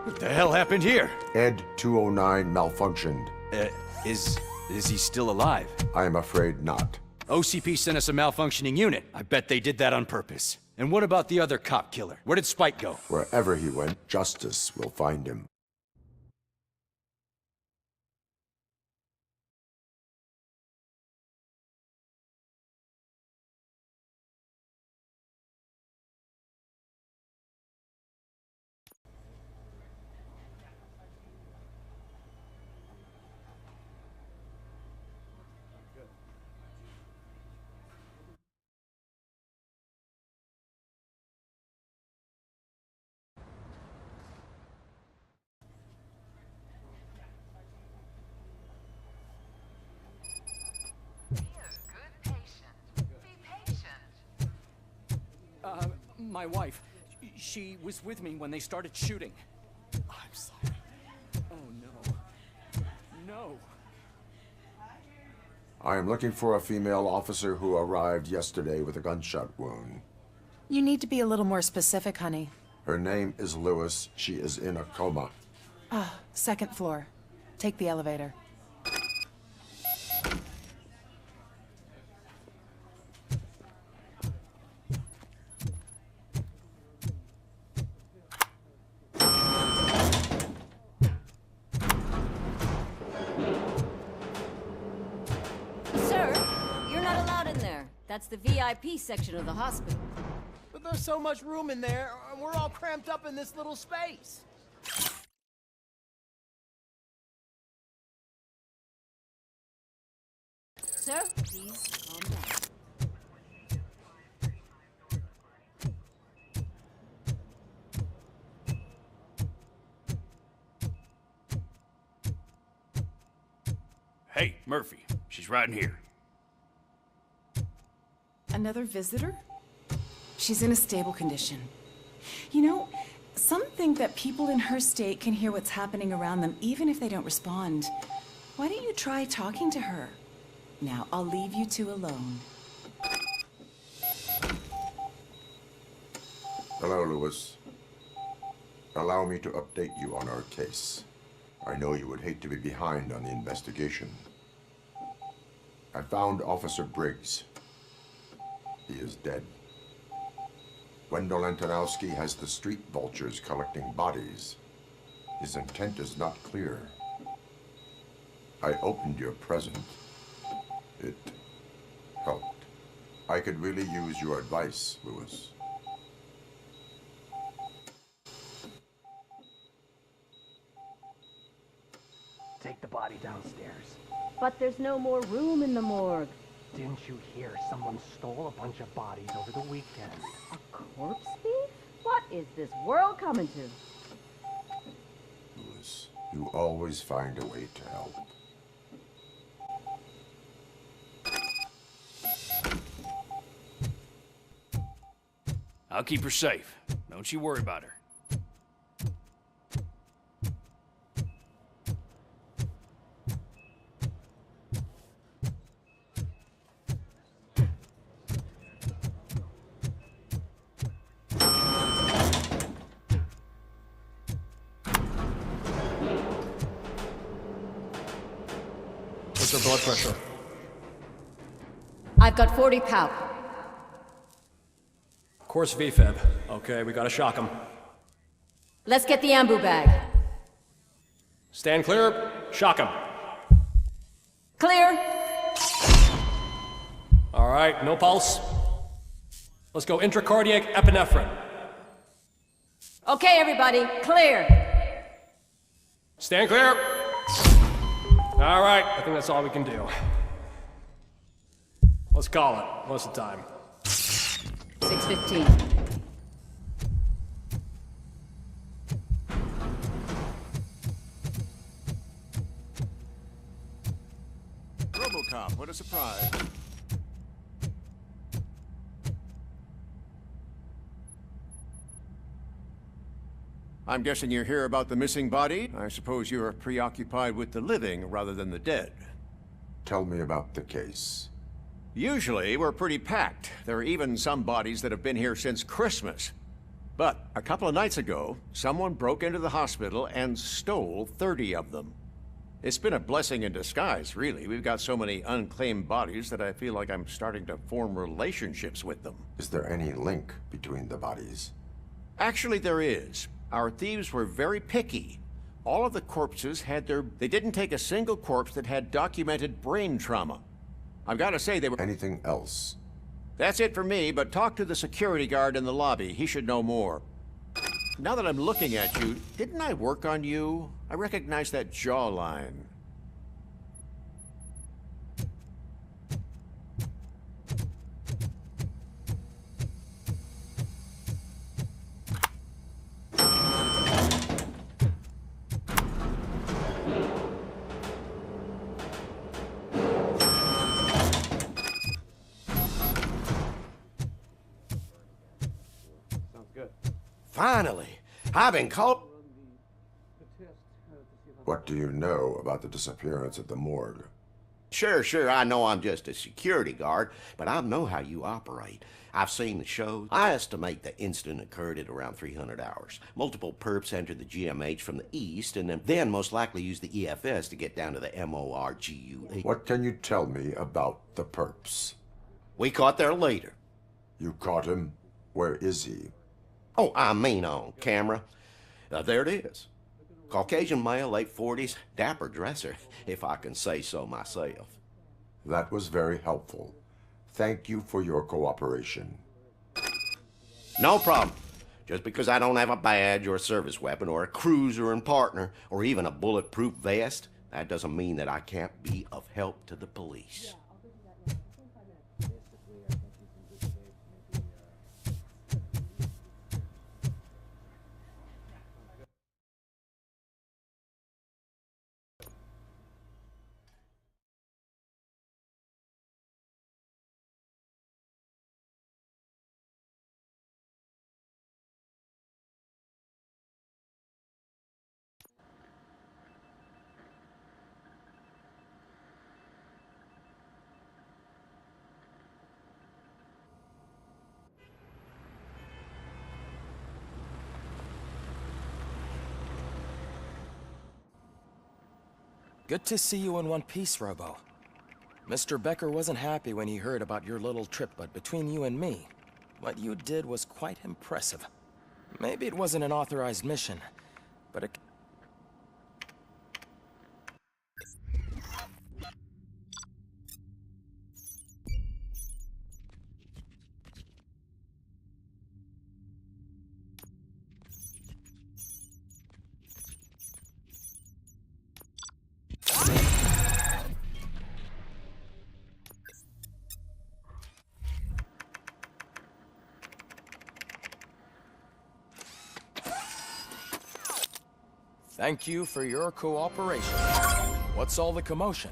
What the hell happened here? Ed 209 malfunctioned. Is he still alive? I am afraid not. OCP sent us a malfunctioning unit. I bet they did that on purpose. And what about the other cop killer? Where did Spike go? Wherever he went, justice will find him. My wife, she was with me when they started shooting. I'm sorry. Oh, no. No. I am looking for a female officer who arrived yesterday with a gunshot wound. You need to be a little more specific, honey. Her name is Lewis. She is in a coma. Ah, second floor. Take the elevator. That's the VIP section of the hospital. But there's so much room in there, and we're all cramped up in this little space. Sir, please calm down. Hey, Murphy. She's right in here. Another visitor? She's in a stable condition. You know, some think that people in her state can hear what's happening around them even if they don't respond. Why don't you try talking to her? Now, I'll leave you two alone. Hello, Lewis. Allow me to update you on our case. I know you would hate to be behind on the investigation. I found Officer Briggs. He is dead. Wendell Antonowski has the street vultures collecting bodies. His intent is not clear. I opened your present. It helped. I could really use your advice, Lewis. Take the body downstairs. But there's no more room in the morgue. Didn't you hear someone stole a bunch of bodies over the weekend? A corpse thief? What is this world coming to? Lewis, you always find a way to help. I'll keep her safe. Don't you worry about her. What's her blood pressure? I've got 40 pow. Course VFib. Okay, we gotta shock him. Let's get the ambu bag. Stand clear. Shock him. Clear. All right, no pulse. Let's go intracardiac epinephrine. Okay, everybody, clear. Stand clear. All right, I think that's all we can do. Let's call it. What's the time? 6:15. Robocop, what a surprise. I'm guessing you're here about the missing body? I suppose you're preoccupied with the living rather than the dead. Tell me about the case. Usually, we're pretty packed. There are even some bodies that have been here since Christmas. But a couple of nights ago, someone broke into the hospital and stole 30 of them. It's been a blessing in disguise, really. We've got so many unclaimed bodies that I feel like I'm starting to form relationships with them. Is there any link between the bodies? Actually, there is. Our thieves were very picky. All of the corpses had They didn't take a single corpse that had documented brain trauma. I've got to say they were... Anything else? That's it for me, but talk to the security guard in the lobby. He should know more. Now that I'm looking at you, didn't I work on you? I recognize that jawline. Finally, I've been caught. What do you know about the disappearance at the morgue? Sure, I know I'm just a security guard, but I know how you operate. I've seen the shows. I estimate the incident occurred at around 300 hours. Multiple perps entered the GMH from the east and then most likely used the EFS to get down to the MORGUE. What can you tell me about the perps? We caught their leader. You caught him? Where is he? Oh, I mean on camera. There it is. Caucasian male, late 40s, dapper dresser, if I can say so myself. That was very helpful. Thank you for your cooperation. No problem. Just because I don't have a badge or a service weapon or a cruiser and partner or even a bulletproof vest, that doesn't mean that I can't be of help to the police. Good to see you in one piece, Robo. Mr. Becker wasn't happy when he heard about your little trip, but between you and me, what you did was quite impressive. Maybe it wasn't an authorized mission, but it... Thank you for your cooperation. What's all the commotion?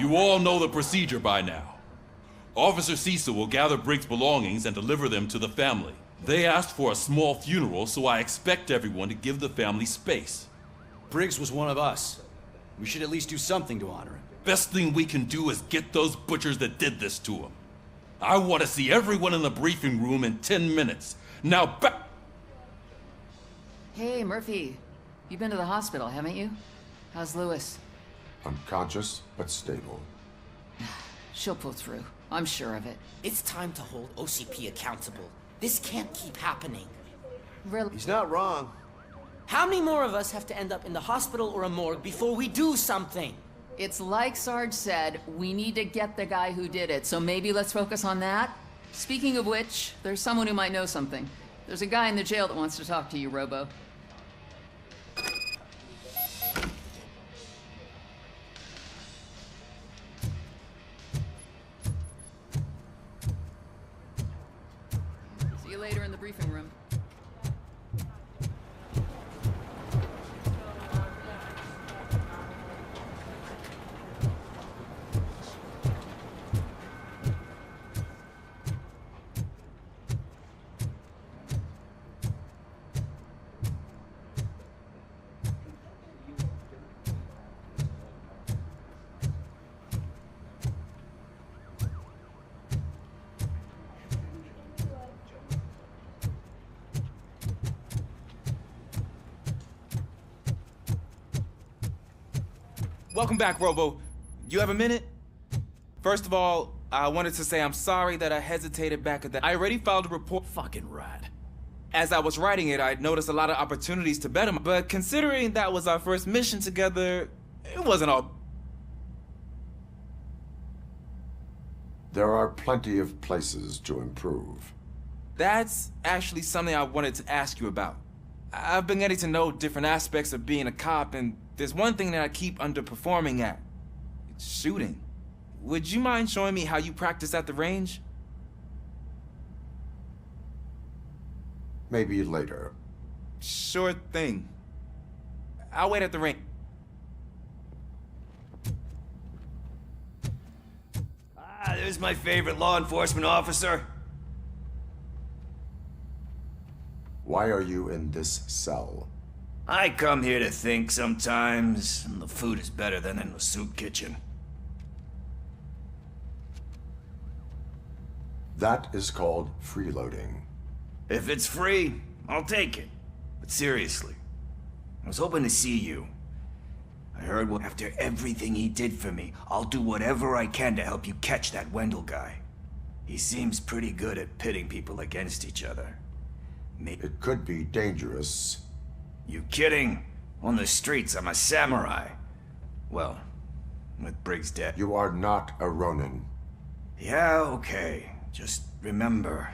You all know the procedure by now. Officer Cecil will gather Briggs' belongings and deliver them to the family. They asked for a small funeral, so I expect everyone to give the family space. Briggs was one of us. We should at least do something to honor him. Best thing we can do is get those butchers that did this to him. I want to see everyone in the briefing room in 10 minutes. Now back. Hey, Murphy. You've been to the hospital, haven't you? How's Lewis? Unconscious, but stable. She'll pull through. I'm sure of it. It's time to hold OCP accountable. This can't keep happening. Really? He's not wrong. How many more of us have to end up in the hospital or a morgue before we do something? It's like Sarge said, we need to get the guy who did it, so maybe let's focus on that? Speaking of which, there's someone who might know something. There's a guy in the jail that wants to talk to you, Robo. See you later in the briefing room. Welcome back, Robo. You have a minute? First of all, I wanted to say I'm sorry that I hesitated back at that. I already filed a report. Fucking rat. As I was writing it, I noticed a lot of opportunities to better, but considering that was our first mission together, it wasn't all. There are plenty of places to improve. That's actually something I wanted to ask you about. I've been getting to know different aspects of being a cop, and there's one thing that I keep underperforming at. It's shooting. Would you mind showing me how you practice at the range? Maybe later. Sure thing. I'll wait at the range. There's my favorite law enforcement officer. Why are you in this cell? I come here to think sometimes, and the food is better than in the soup kitchen. That is called freeloading. If it's free, I'll take it. But seriously, I was hoping to see you. I heard after everything he did for me, I'll do whatever I can to help you catch that Wendell guy. He seems pretty good at pitting people against each other. It could be dangerous. You kidding? On the streets, I'm a samurai. Well, with Briggs dead. You are not a Ronin. Yeah, okay. Just remember...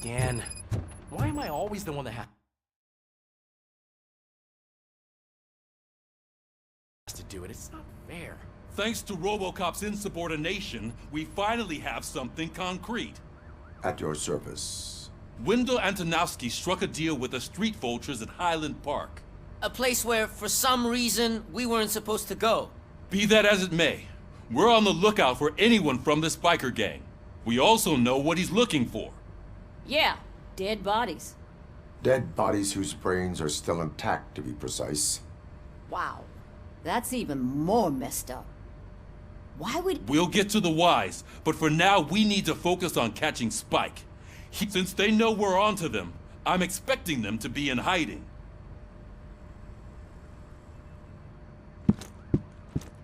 Again. Why am I always the one that has to do it? It's not fair. Thanks to Robocop's insubordination, we finally have something concrete. At your service. Wendell Antonowski struck a deal with the street vultures at Highland Park. A place where, for some reason, we weren't supposed to go. Be that as it may, we're on the lookout for anyone from this biker gang. We also know what he's looking for. Yeah, dead bodies. Dead bodies whose brains are still intact, to be precise. Wow, that's even more messed up. Why would... We'll get to the whys, but for now we need to focus on catching Spike. Since they know we're onto them, I'm expecting them to be in hiding.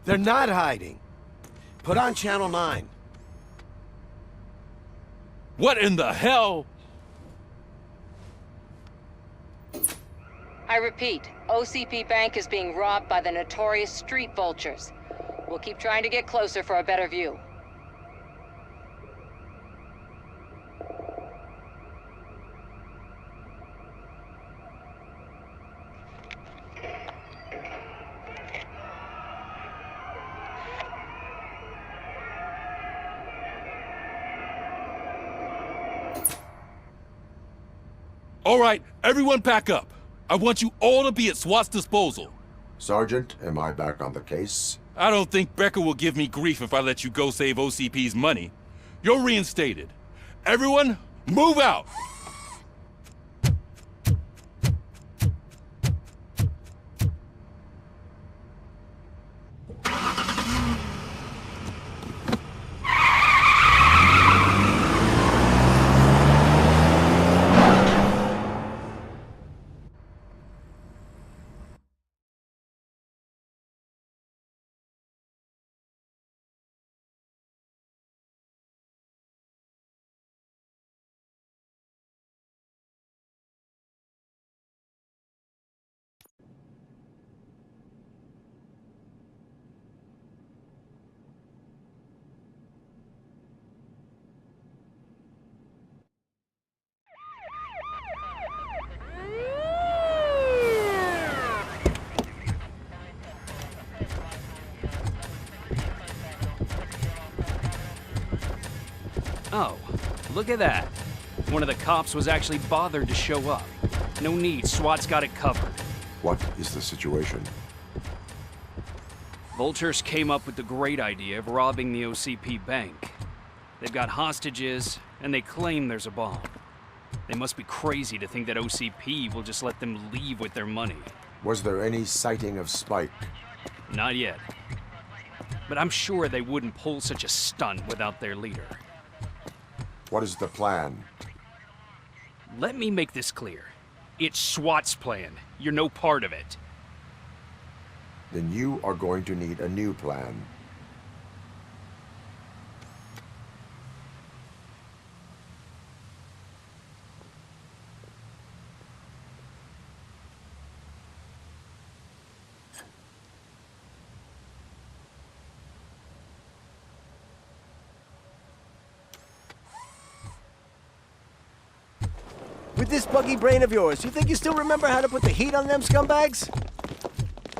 They're not hiding. Put on Channel 9. What in the hell? I repeat, OCP Bank is being robbed by the notorious street vultures. We'll keep trying to get closer for a better view. All right, everyone pack up. I want you all to be at SWAT's disposal. Sergeant, am I back on the case? I don't think Becker will give me grief if I let you go save OCP's money. You're reinstated. Everyone, move out! Oh, look at that. One of the cops was actually bothered to show up. No need, SWAT's got it covered. What is the situation? Vultures came up with the great idea of robbing the OCP bank. They've got hostages, and they claim there's a bomb. They must be crazy to think that OCP will just let them leave with their money. Was there any sighting of Spike? Not yet. But I'm sure they wouldn't pull such a stunt without their leader. What is the plan? Let me make this clear. It's SWAT's plan. You're no part of it. Then you are going to need a new plan. With this buggy brain of yours, you think you still remember how to put the heat on them scumbags?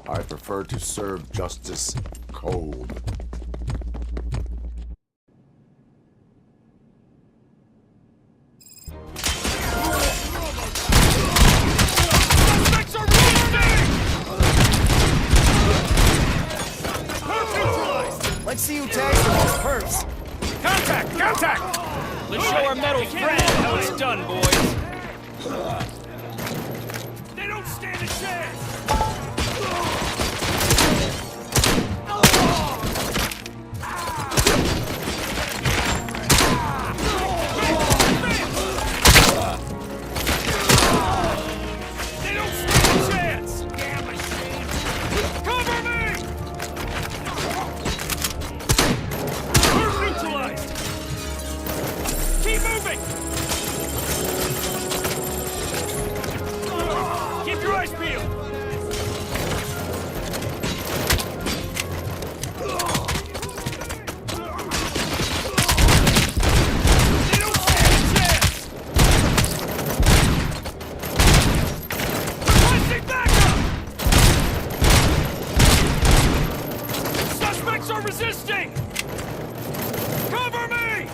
I prefer to serve justice cold. Let's see who tags the most perps. Contact! Contact! Let's show our metal friend how it's done, boys. They don't stand a chance! They don't stand a chance! Damn machine! Cover me! We're neutralized! Keep moving! Keep your eyes peeled! Resisting! Cover me!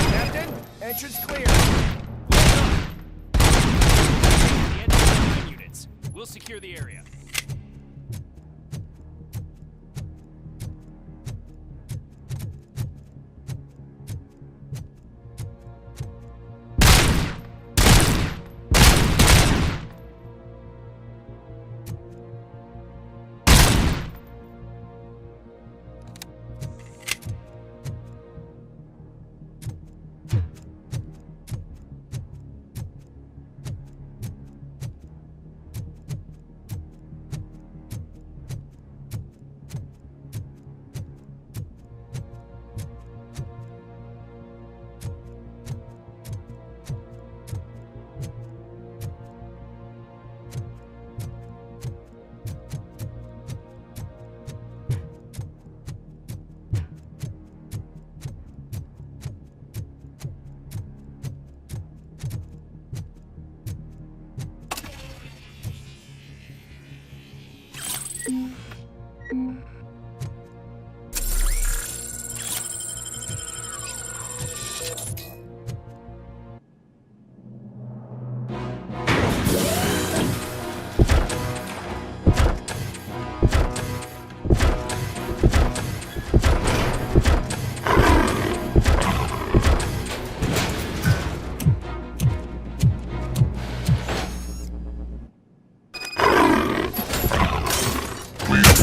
Captain, entrance clear. The enemy units. We'll secure the area.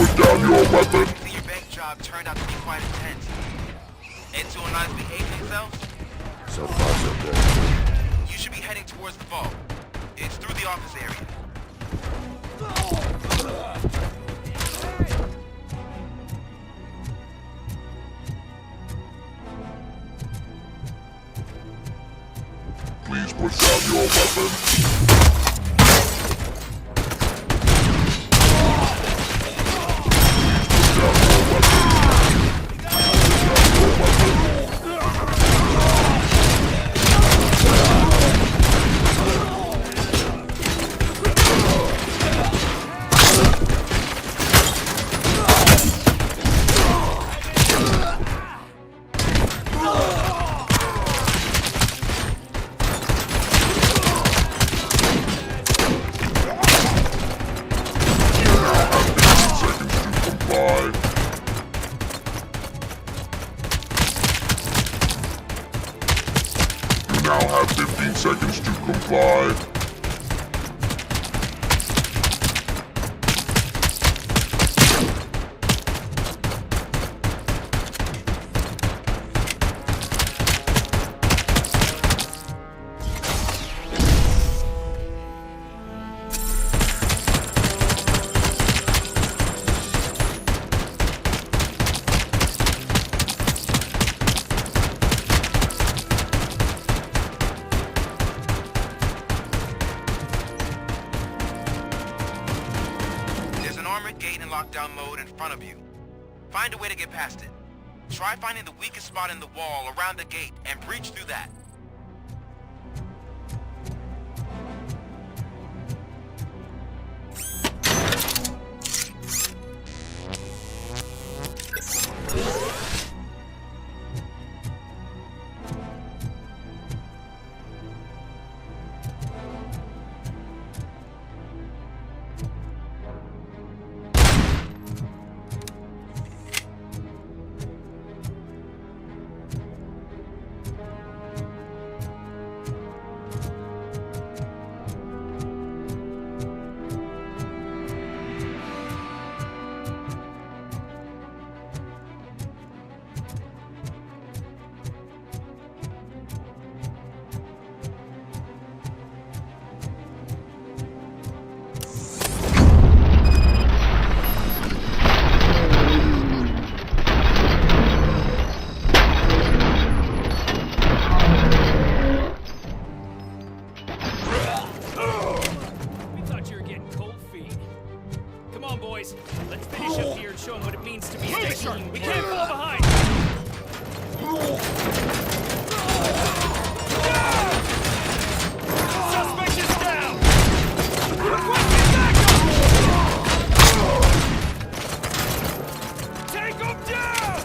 put down your weapon. See, your bank job turned out to be quite intense. Ed 209's behaving themselves? So far, so good. You should be heading towards the vault. It's through the office area. Please put down your weapon. Now have 15 seconds to comply. lockdown mode in front of you. Find a way to get past it. Try finding the weakest spot in the wall around the gate and breach through that. Let's finish up here and show them what it means to be a team. We can't fall behind! Suspect is down! Requesting backup! Take him down!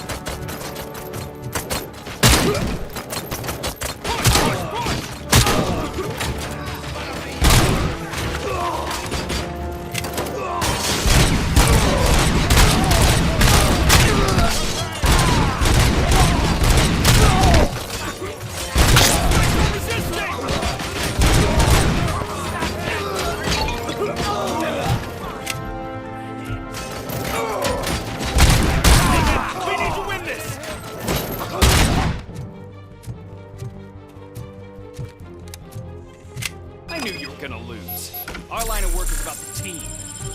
I knew you were gonna lose. Our line of work is about the team,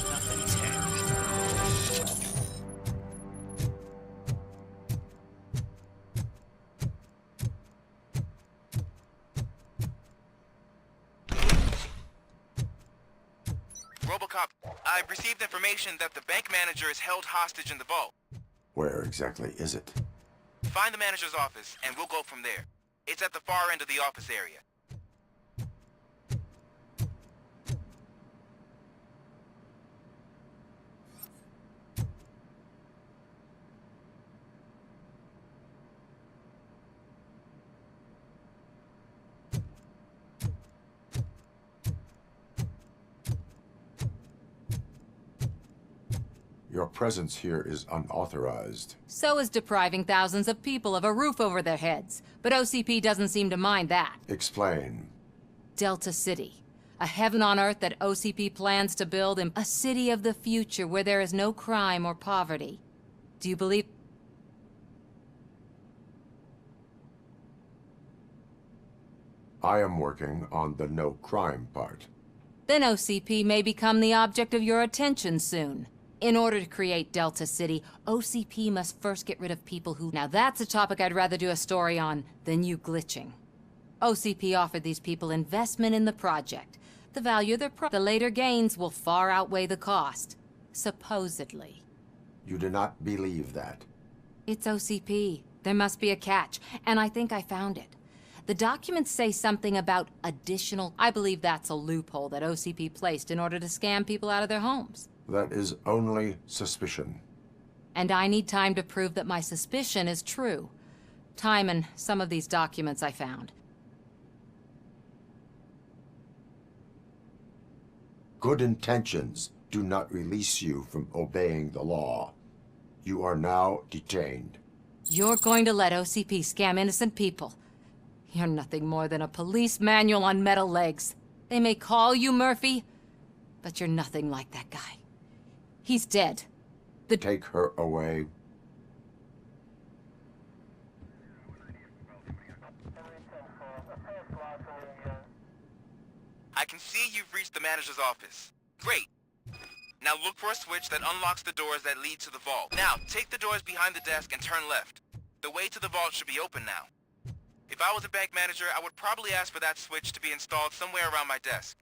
not the tech. Robocop, I've received information that the bank manager is held hostage in the vault. Where exactly is it? Find the manager's office, and we'll go from there. It's at the far end of the office area. Your presence here is unauthorized. So is depriving thousands of people of a roof over their heads. But OCP doesn't seem to mind that. Explain. Delta City. A heaven on earth that OCP plans to build in a city of the future where there is no crime or poverty. Do you believe? I am working on the no crime part. Then OCP may become the object of your attention soon. In order to create Delta City, OCP must first get rid of people who... Now that's a topic I'd rather do a story on than you glitching. OCP offered these people investment in the project. The value of their the later gains will far outweigh the cost. Supposedly. You do not believe that. It's OCP. There must be a catch, and I think I found it. The documents say something about additional... I believe that's a loophole that OCP placed in order to scam people out of their homes. That is only suspicion. And I need time to prove that my suspicion is true. Time and some of these documents I found. Good intentions do not release you from obeying the law. You are now detained. You're going to let OCP scam innocent people. You're nothing more than a police manual on metal legs. They may call you Murphy, but you're nothing like that guy. He's dead. Take her away. I can see you've reached the manager's office. Great. Now look for a switch that unlocks the doors that lead to the vault. Now, take the doors behind the desk and turn left. The way to the vault should be open now. If I was a bank manager, I would probably ask for that switch to be installed somewhere around my desk.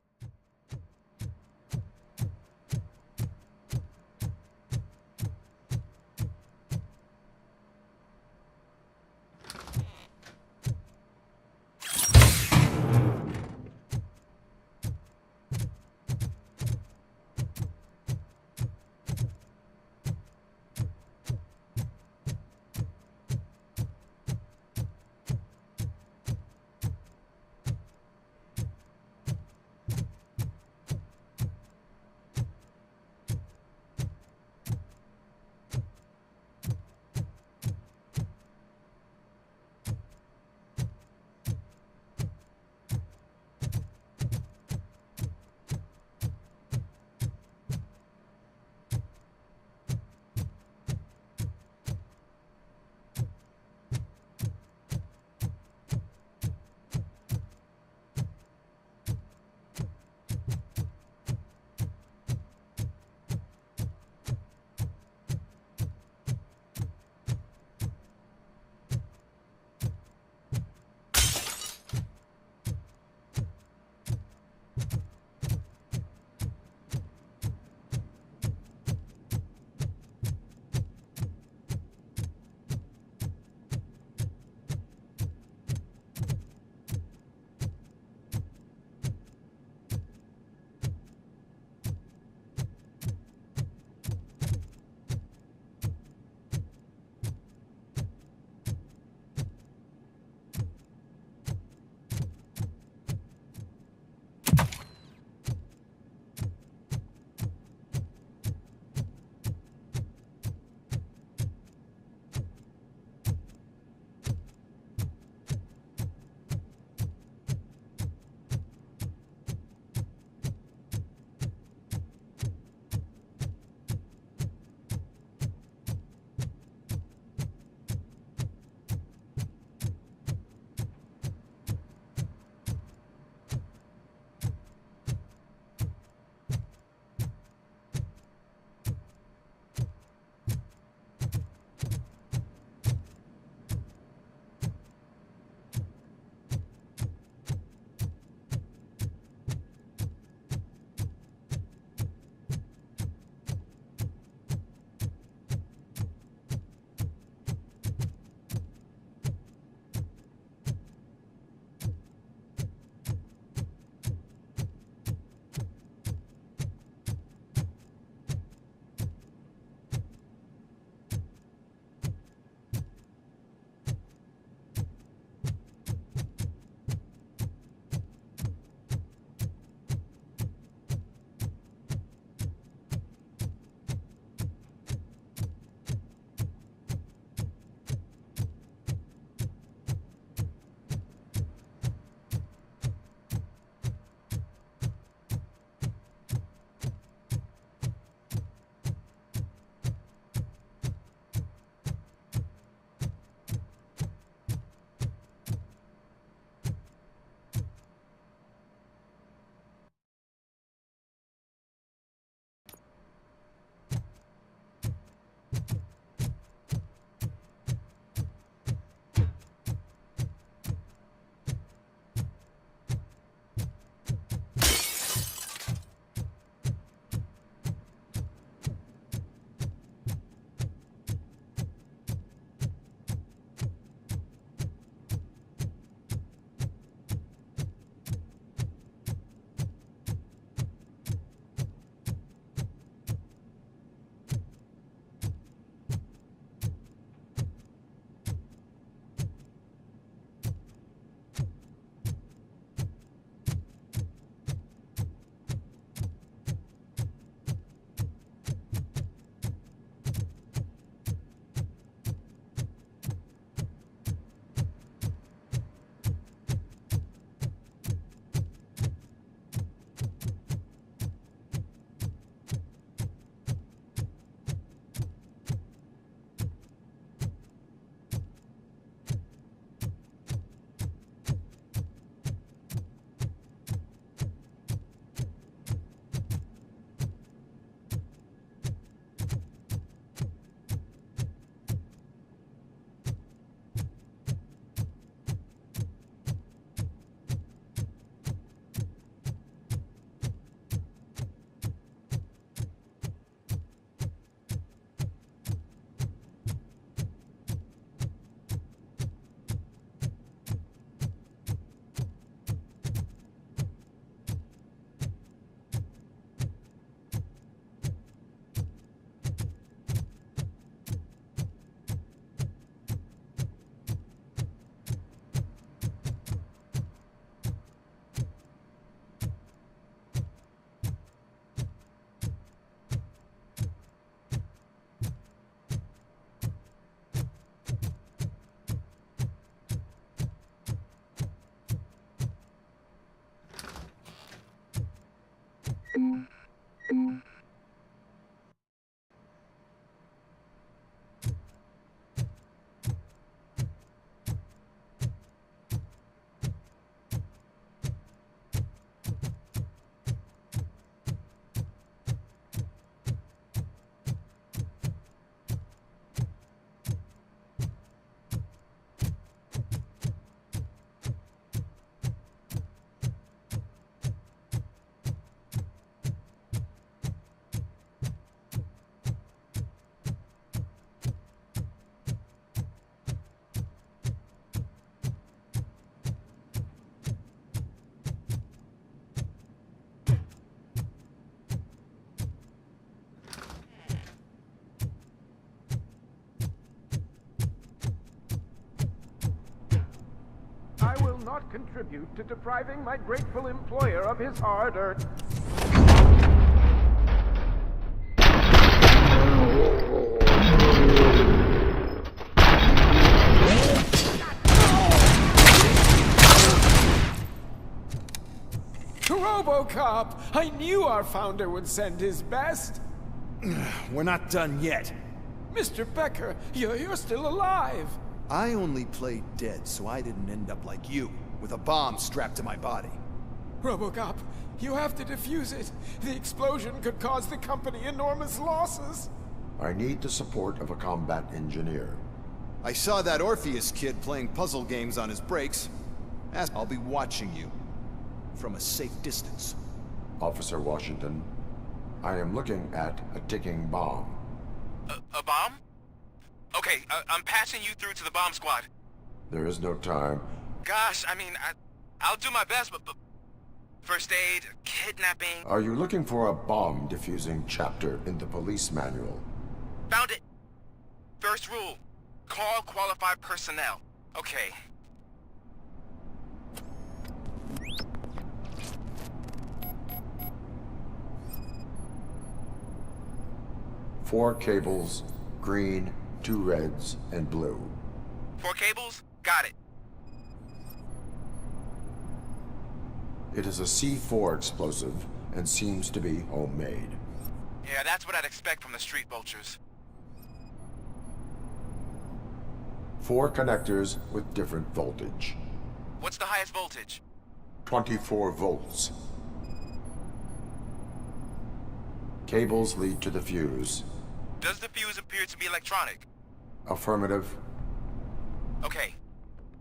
not contribute to depriving my grateful employer of his hard-earned... Robocop! I knew our founder would send his best! We're not done yet. Mr. Becker, you're still alive! I only played dead so I didn't end up like you, with a bomb strapped to my body. Robocop, you have to defuse it. The explosion could cause the company enormous losses. I need the support of a combat engineer. I saw that Orpheus kid playing puzzle games on his breaks. I'll be watching you. From a safe distance. Officer Washington, I am looking at a ticking bomb. A bomb? Okay, I'm passing you through to the bomb squad. There is no time. Gosh, I mean, I'll do my best, but first aid, kidnapping... Are you looking for a bomb diffusing chapter in the police manual? Found it. First rule, call qualified personnel. Okay. Four cables, green, 2 reds, and blue. 4 cables? Got it. It is a C4 explosive and seems to be homemade. Yeah, that's what I'd expect from the street vultures. 4 connectors with different voltage. What's the highest voltage? 24 volts. Cables lead to the fuse. Does the fuse appear to be electronic? Affirmative. Okay,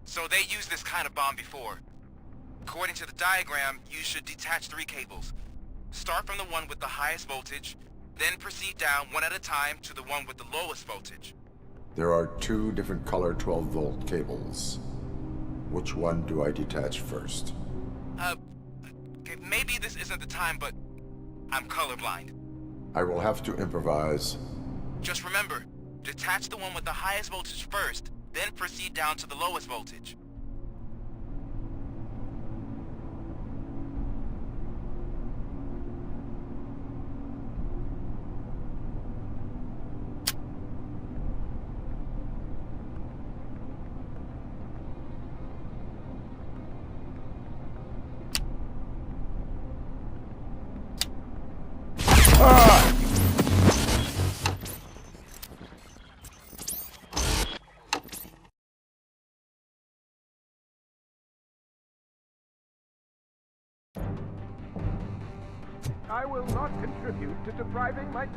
so they used this kind of bomb before. According to the diagram, you should detach 3 cables. Start from the one with the highest voltage, then proceed down one at a time to the one with the lowest voltage. There are 2 different color 12-volt cables. Which one do I detach first? Okay, maybe this isn't the time, but I'm colorblind. I will have to improvise. Just remember, detach the one with the highest voltage first, then proceed down to the lowest voltage. I will not contribute to depriving my...